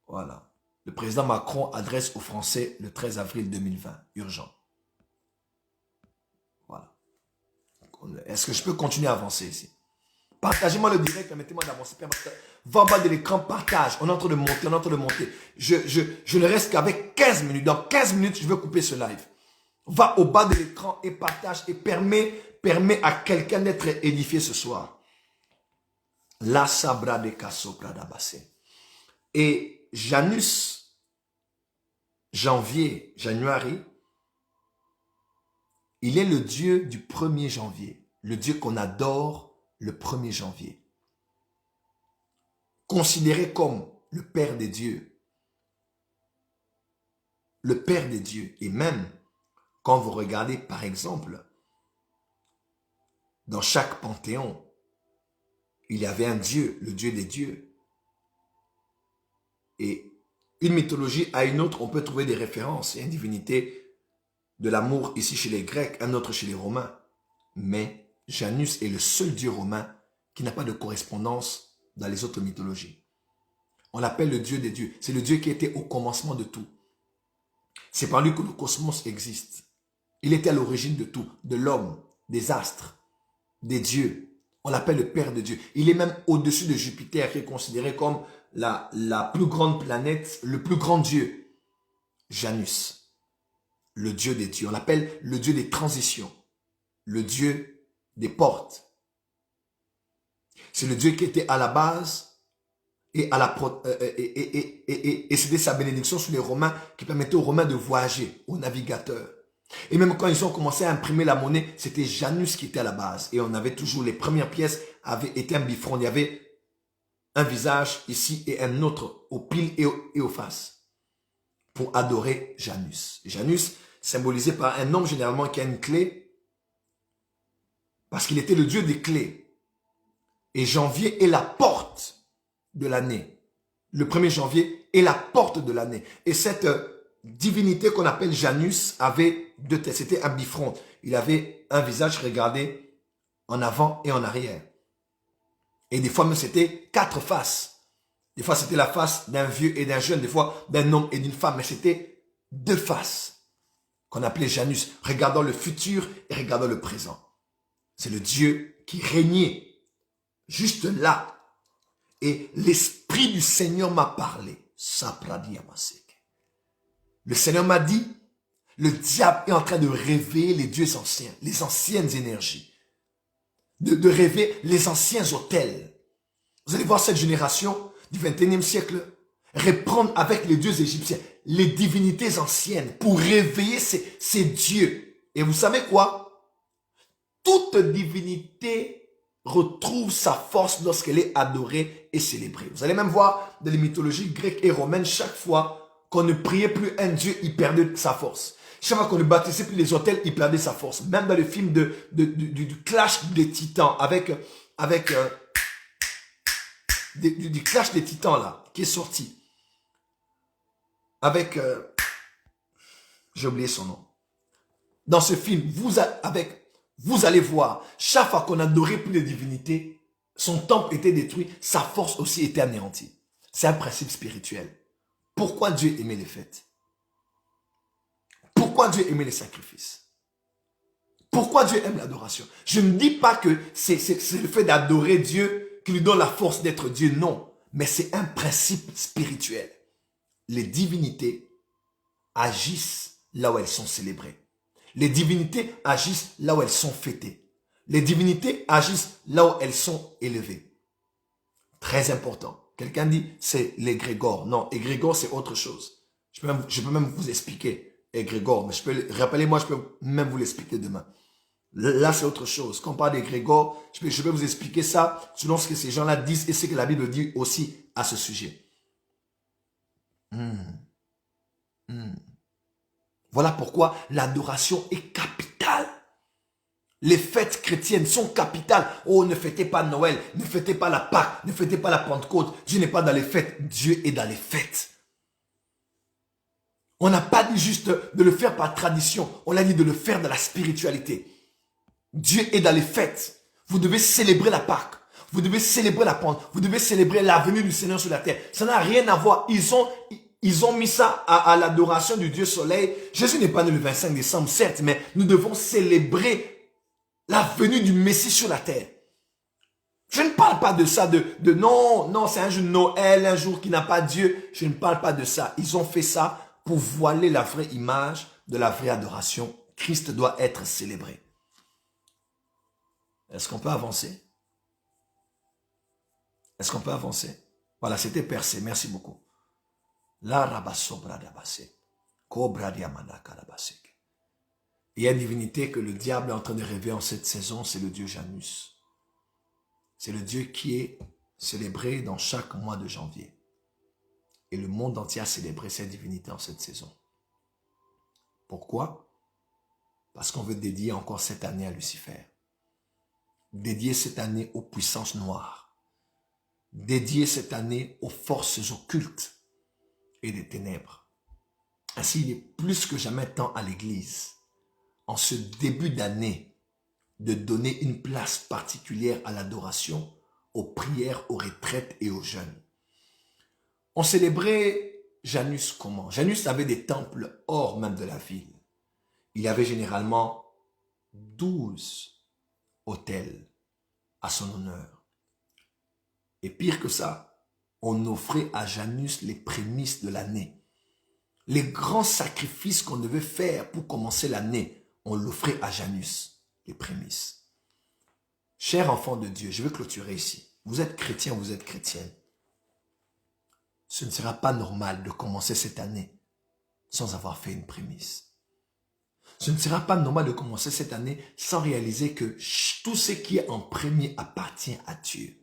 Voilà. Le président Macron adresse aux Français le 13 avril 2020. Urgent. Est-ce que je peux continuer à avancer ici? Partagez-moi le direct, mettez-moi d'avancer. Va en bas de l'écran, partage. On est en train de monter, on est en train de monter. Je ne reste qu'avec 15 minutes. Dans 15 minutes, je vais couper ce live. Va au bas de l'écran et partage et permet à quelqu'un d'être édifié ce soir. La sabra de kasopra d'abasé. Et Janus, January, il est le Dieu du 1er janvier. Le Dieu qu'on adore le 1er janvier. Considéré comme le Père des dieux. Le Père des dieux. Et même, quand vous regardez, par exemple, dans chaque panthéon, il y avait un Dieu, le Dieu des dieux. Et une mythologie à une autre, on peut trouver des références. Il y a une divinité de l'amour ici chez les Grecs, un autre chez les Romains. Mais Janus est le seul Dieu romain qui n'a pas de correspondance dans les autres mythologies. On l'appelle le Dieu des dieux. C'est le Dieu qui était au commencement de tout. C'est par lui que le cosmos existe. Il était à l'origine de tout, de l'homme, des astres, des dieux. On l'appelle le Père de Dieu. Il est même au-dessus de Jupiter, qui est considéré comme la plus grande planète, le plus grand Dieu. Janus, le Dieu des dieux. On l'appelle le Dieu des transitions, le Dieu des portes. C'est le Dieu qui était à la base et c'était sa bénédiction sur les Romains qui permettait aux Romains de voyager, aux navigateurs. Et même quand ils ont commencé à imprimer la monnaie, c'était Janus qui était à la base. Et on avait toujours, les premières pièces avaient été un bifront. Il y avait un visage ici et un autre aux piles et aux faces pour adorer Janus. Janus, symbolisé par un homme généralement qui a une clé, parce qu'il était le dieu des clés. Et janvier est la porte de l'année. Le 1er janvier est la porte de l'année. Et cette divinité qu'on appelle Janus avait deux têtes. C'était un bifront. Il avait un visage, regardez, en avant et en arrière. Et des fois même c'était 4 faces. Des fois c'était la face d'un vieux et d'un jeune. Des fois d'un homme et d'une femme. Mais c'était 2 faces qu'on appelait Janus. Regardant le futur et regardant le présent. C'est le Dieu qui régnait juste là. Et l'Esprit du Seigneur m'a parlé. Le Seigneur m'a dit, le diable est en train de réveiller les dieux anciens, les anciennes énergies. De rêver les anciens autels. Vous allez voir cette génération du 21e siècle reprendre avec les dieux égyptiens, les divinités anciennes pour réveiller ces dieux. Et vous savez quoi? Toute divinité retrouve sa force lorsqu'elle est adorée et célébrée. Vous allez même voir dans les mythologies grecques et romaines, chaque fois qu'on ne priait plus un dieu, il perdait sa force. Chaque fois qu'on ne bâtissait plus les autels, il perdait sa force. Même dans le film du clash des titans, du clash des titans là, qui est sorti. Avec, j'ai oublié son nom. Dans ce film, vous allez voir, chaque fois qu'on adorait plus les divinités, son temple était détruit, sa force aussi était anéantie. C'est un principe spirituel. Pourquoi Dieu aimait les fêtes? Pourquoi Dieu aimait les sacrifices? Pourquoi Dieu aime l'adoration? Je ne dis pas que c'est le fait d'adorer Dieu qui lui donne la force d'être Dieu, non. Mais c'est un principe spirituel. Les divinités agissent là où elles sont célébrées. Les divinités agissent là où elles sont fêtées. Les divinités agissent là où elles sont élevées. Très important. Quelqu'un dit, c'est l'égrégore. Non, égrégore, c'est autre chose. Je peux même vous expliquer égrégore. Mais rappelez-moi, je peux même vous l'expliquer demain. Là, c'est autre chose. Quand on parle d'égrégore, je vais vous expliquer ça selon ce que ces gens-là disent et ce que la Bible dit aussi à ce sujet. Voilà pourquoi l'adoration est capitale. Les fêtes chrétiennes sont capitales. Oh, ne fêtez pas Noël, ne fêtez pas la Pâque, ne fêtez pas la Pentecôte. Dieu n'est pas dans les fêtes, Dieu est dans les fêtes. On n'a pas dit juste de le faire par tradition, on a dit de le faire dans la spiritualité. Dieu est dans les fêtes. Vous devez célébrer la Pâque, vous devez célébrer la Pentecôte, vous devez célébrer la venue du Seigneur sur la terre. Ça n'a rien à voir. Ils ont mis ça à l'adoration du Dieu soleil. Jésus n'est pas né le 25 décembre, certes, mais nous devons célébrer La venue du Messie sur la terre. Je ne parle pas de ça, non, c'est un jour de Noël, un jour qui n'a pas Dieu. Je ne parle pas de ça. Ils ont fait ça pour voiler la vraie image de la vraie adoration. Christ doit être célébré. Est-ce qu'on peut avancer? Est-ce qu'on peut avancer? Voilà, c'était percé. Merci beaucoup. La rabasobra dabase. Cobra diamana karabasek. Il y a une divinité que le diable est en train de rêver en cette saison, c'est le dieu Janus. C'est le Dieu qui est célébré dans chaque mois de janvier. Et le monde entier a célébré cette divinité en cette saison. Pourquoi? Parce qu'on veut dédier encore cette année à Lucifer. Dédier cette année aux puissances noires. Dédier cette année aux forces occultes et des ténèbres. Ainsi, il est plus que jamais temps à l'Église, en ce début d'année, de donner une place particulière à l'adoration, aux prières, aux retraites et aux jeûnes. On célébrait Janus comment? Janus avait des temples hors même de la ville. Il y avait généralement 12 autels à son honneur. Et pire que ça, on offrait à Janus les prémices de l'année. Les grands sacrifices qu'on devait faire pour commencer l'année, on l'offrait à Janus. Les prémices. Chers enfants de Dieu, je veux clôturer ici. Vous êtes chrétiens, vous êtes chrétienne. Ce ne sera pas normal de commencer cette année sans avoir fait une prémisse. Ce ne sera pas normal de commencer cette année sans réaliser que tout ce qui est en premier appartient à Dieu.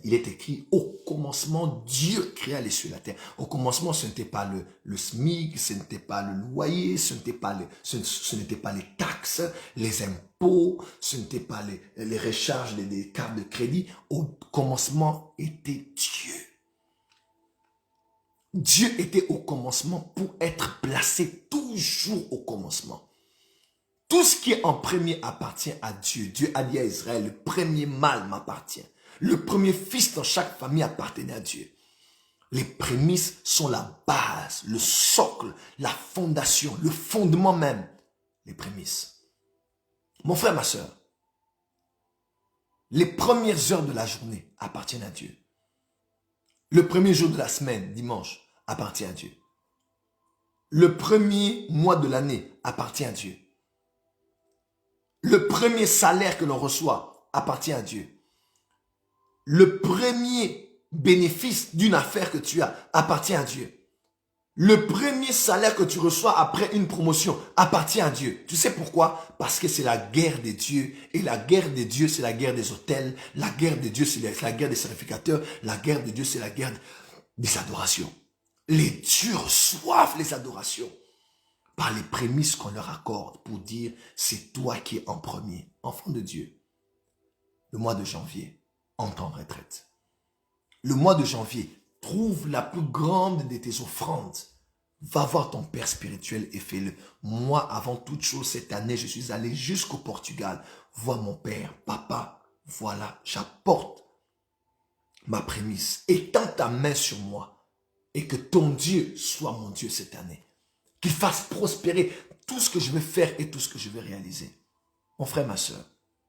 Il est écrit, au commencement, Dieu créa les cieux et la terre. Au commencement, ce n'était pas le SMIC, ce n'était pas le loyer, ce n'était pas les taxes, les impôts, ce n'était pas les recharges des cartes de crédit. Au commencement était Dieu. Dieu était au commencement pour être placé toujours au commencement. Tout ce qui est en premier appartient à Dieu. Dieu a dit à Israël, le premier mâle m'appartient. Le premier fils dans chaque famille appartenait à Dieu. Les prémices sont la base, le socle, la fondation, le fondement même. Les prémices. Mon frère, ma soeur, les premières heures de la journée appartiennent à Dieu. Le premier jour de la semaine, dimanche, appartient à Dieu. Le premier mois de l'année appartient à Dieu. Le premier salaire que l'on reçoit appartient à Dieu. Le premier bénéfice d'une affaire que tu as appartient à Dieu. Le premier salaire que tu reçois après une promotion appartient à Dieu. Tu sais pourquoi? Parce que c'est la guerre des dieux. Et la guerre des dieux, c'est la guerre des autels. La guerre des dieux, c'est la guerre des sacrificateurs. La guerre des dieux, c'est la guerre des adorations. Les dieux reçoivent les adorations par les prémices qu'on leur accorde pour dire c'est toi qui es en premier. Enfant de Dieu, le mois de janvier, entre en retraite. Le mois de janvier, trouve la plus grande de tes offrandes. Va voir ton père spirituel et fais-le. Moi, avant toute chose, cette année, je suis allé jusqu'au Portugal. Vois mon père, papa, voilà, j'apporte ma prémisse. Étends ta main sur moi et que ton Dieu soit mon Dieu cette année. Qu'il fasse prospérer tout ce que je vais faire et tout ce que je vais réaliser. Mon frère, ma soeur,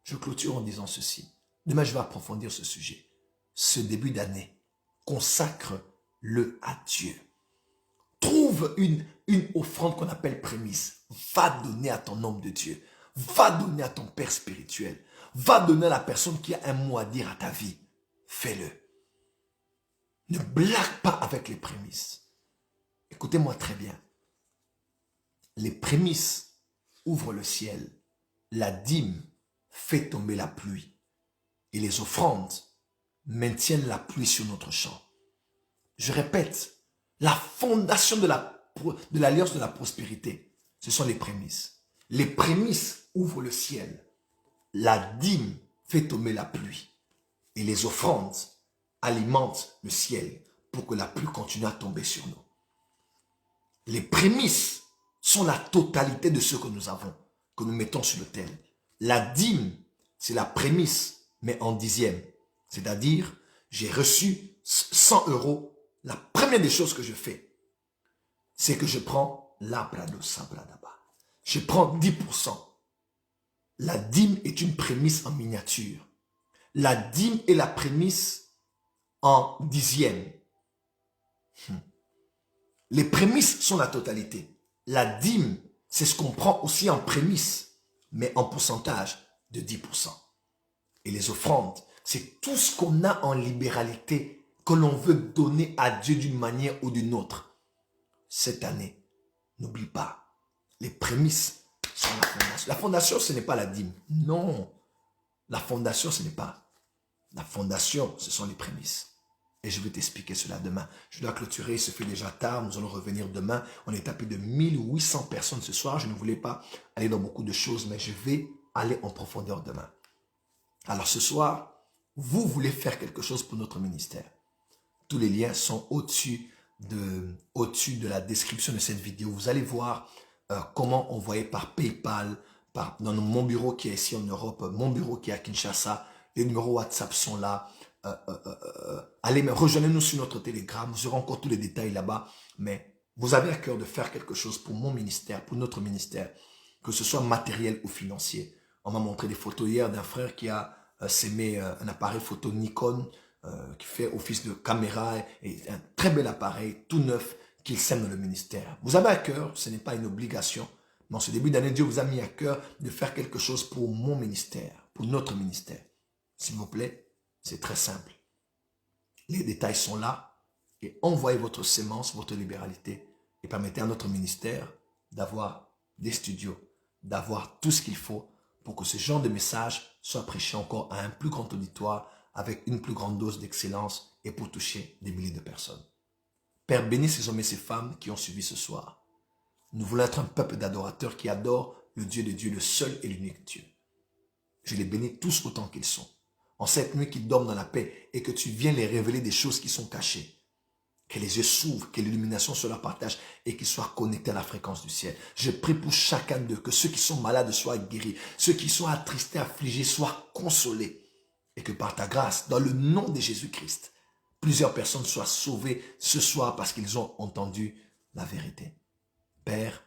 je clôture en disant ceci. Demain, je vais approfondir ce sujet. Ce début d'année, consacre-le à Dieu. Trouve une offrande qu'on appelle prémisse. Va donner à ton homme de Dieu. Va donner à ton père spirituel. Va donner à la personne qui a un mot à dire à ta vie. Fais-le. Ne blague pas avec les prémices. Écoutez-moi très bien. Les prémices ouvrent le ciel. La dîme fait tomber la pluie. Et les offrandes maintiennent la pluie sur notre champ. Je répète, la fondation de l'alliance de la prospérité, ce sont les prémices. Les prémices ouvrent le ciel. La dîme fait tomber la pluie. Et les offrandes alimentent le ciel pour que la pluie continue à tomber sur nous. Les prémices sont la totalité de ce que nous avons, que nous mettons sur l'autel. La dîme, c'est la prémisse, mais en dixième. C'est-à-dire, j'ai reçu 100 €. La première des choses que je fais, c'est que je prends je prends 10%. La dîme est une prémisse en miniature. La dîme est la prémisse en dixième. Les prémices sont la totalité. La dîme, c'est ce qu'on prend aussi en prémisse, mais en pourcentage de 10%. Et les offrandes, c'est tout ce qu'on a en libéralité que l'on veut donner à Dieu d'une manière ou d'une autre. Cette année, n'oublie pas, les prémices sont la fondation. La fondation, ce n'est pas la dîme. Non. La fondation, ce n'est pas. La fondation, ce sont les prémices. Et je vais t'expliquer cela demain. Je dois clôturer, il se fait déjà tard, nous allons revenir demain. On est à plus de 1800 personnes ce soir. Je ne voulais pas aller dans beaucoup de choses, mais je vais aller en profondeur demain. Alors ce soir, vous voulez faire quelque chose pour notre ministère. Tous les liens sont au-dessus de la description de cette vidéo. Vous allez voir comment envoyer par PayPal, dans mon bureau qui est ici en Europe, mon bureau qui est à Kinshasa. Les numéros WhatsApp sont là. Allez, rejoignez-nous sur notre Telegram. Vous aurez encore tous les détails là-bas. Mais vous avez à cœur de faire quelque chose pour mon ministère, pour notre ministère, que ce soit matériel ou financier. On m'a montré des photos hier d'un frère qui a s'aimé un appareil photo Nikon qui fait office de caméra et un très bel appareil tout neuf qu'il sème dans le ministère. Vous avez à cœur, ce n'est pas une obligation, mais en ce début d'année, Dieu vous a mis à cœur de faire quelque chose pour mon ministère, pour notre ministère. S'il vous plaît, c'est très simple. Les détails sont là et envoyez votre sémence, votre libéralité et permettez à notre ministère d'avoir des studios, d'avoir tout ce qu'il faut pour que ce genre de message soit prêché encore à un plus grand auditoire avec une plus grande dose d'excellence et pour toucher des milliers de personnes. Père, bénis ces hommes et ces femmes qui ont suivi ce soir. Nous voulons être un peuple d'adorateurs qui adorent le Dieu de Dieu, le seul et l'unique Dieu. Je les bénis tous autant qu'ils sont. En cette nuit qu'ils dorment dans la paix et que tu viens les révéler des choses qui sont cachées. Que les yeux s'ouvrent, que l'illumination se leur partage et qu'ils soient connectés à la fréquence du ciel. Je prie pour chacun d'eux, que ceux qui sont malades soient guéris, ceux qui sont attristés, affligés soient consolés. Et que par ta grâce, dans le nom de Jésus-Christ, plusieurs personnes soient sauvées ce soir parce qu'ils ont entendu la vérité. Père,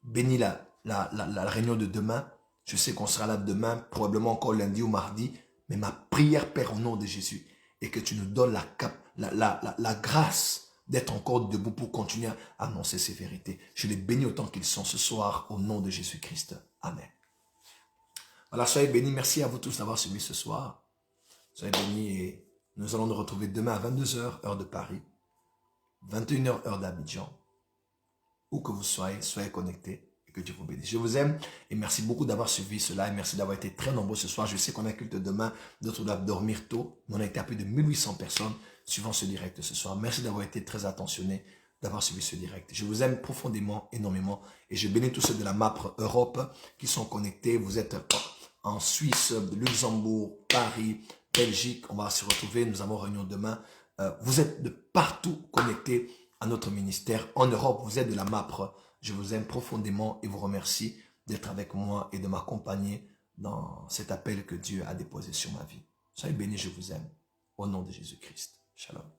bénis la réunion de demain. Je sais qu'on sera là demain, probablement encore lundi ou mardi. Mais ma prière, Père, au nom de Jésus, est que tu nous donnes la grâce d'être encore debout pour continuer à annoncer ces vérités. Je les bénis autant qu'ils sont ce soir, au nom de Jésus-Christ. Amen. Voilà, soyez bénis. Merci à vous tous d'avoir suivi ce soir. Soyez bénis et nous allons nous retrouver demain à 22h, heure de Paris, 21h, heure d'Abidjan. Où que vous soyez, soyez connectés. Que Dieu vous bénisse. Je vous aime et merci beaucoup d'avoir suivi cela et merci d'avoir été très nombreux ce soir. Je sais qu'on a culte demain, d'autres doivent dormir tôt, mais on a été à plus de 1800 personnes suivant ce direct ce soir. Merci d'avoir été très attentionnés, d'avoir suivi ce direct. Je vous aime profondément, énormément et je bénis tous ceux de la MAPRE Europe qui sont connectés. Vous êtes en Suisse, Luxembourg, Paris, Belgique. On va se retrouver, nous avons réunion demain. Vous êtes de partout connectés à notre ministère. En Europe, vous êtes de la MAPRE. Je vous aime profondément et vous remercie d'être avec moi et de m'accompagner dans cet appel que Dieu a déposé sur ma vie. Soyez bénis, je vous aime. Au nom de Jésus-Christ. Shalom.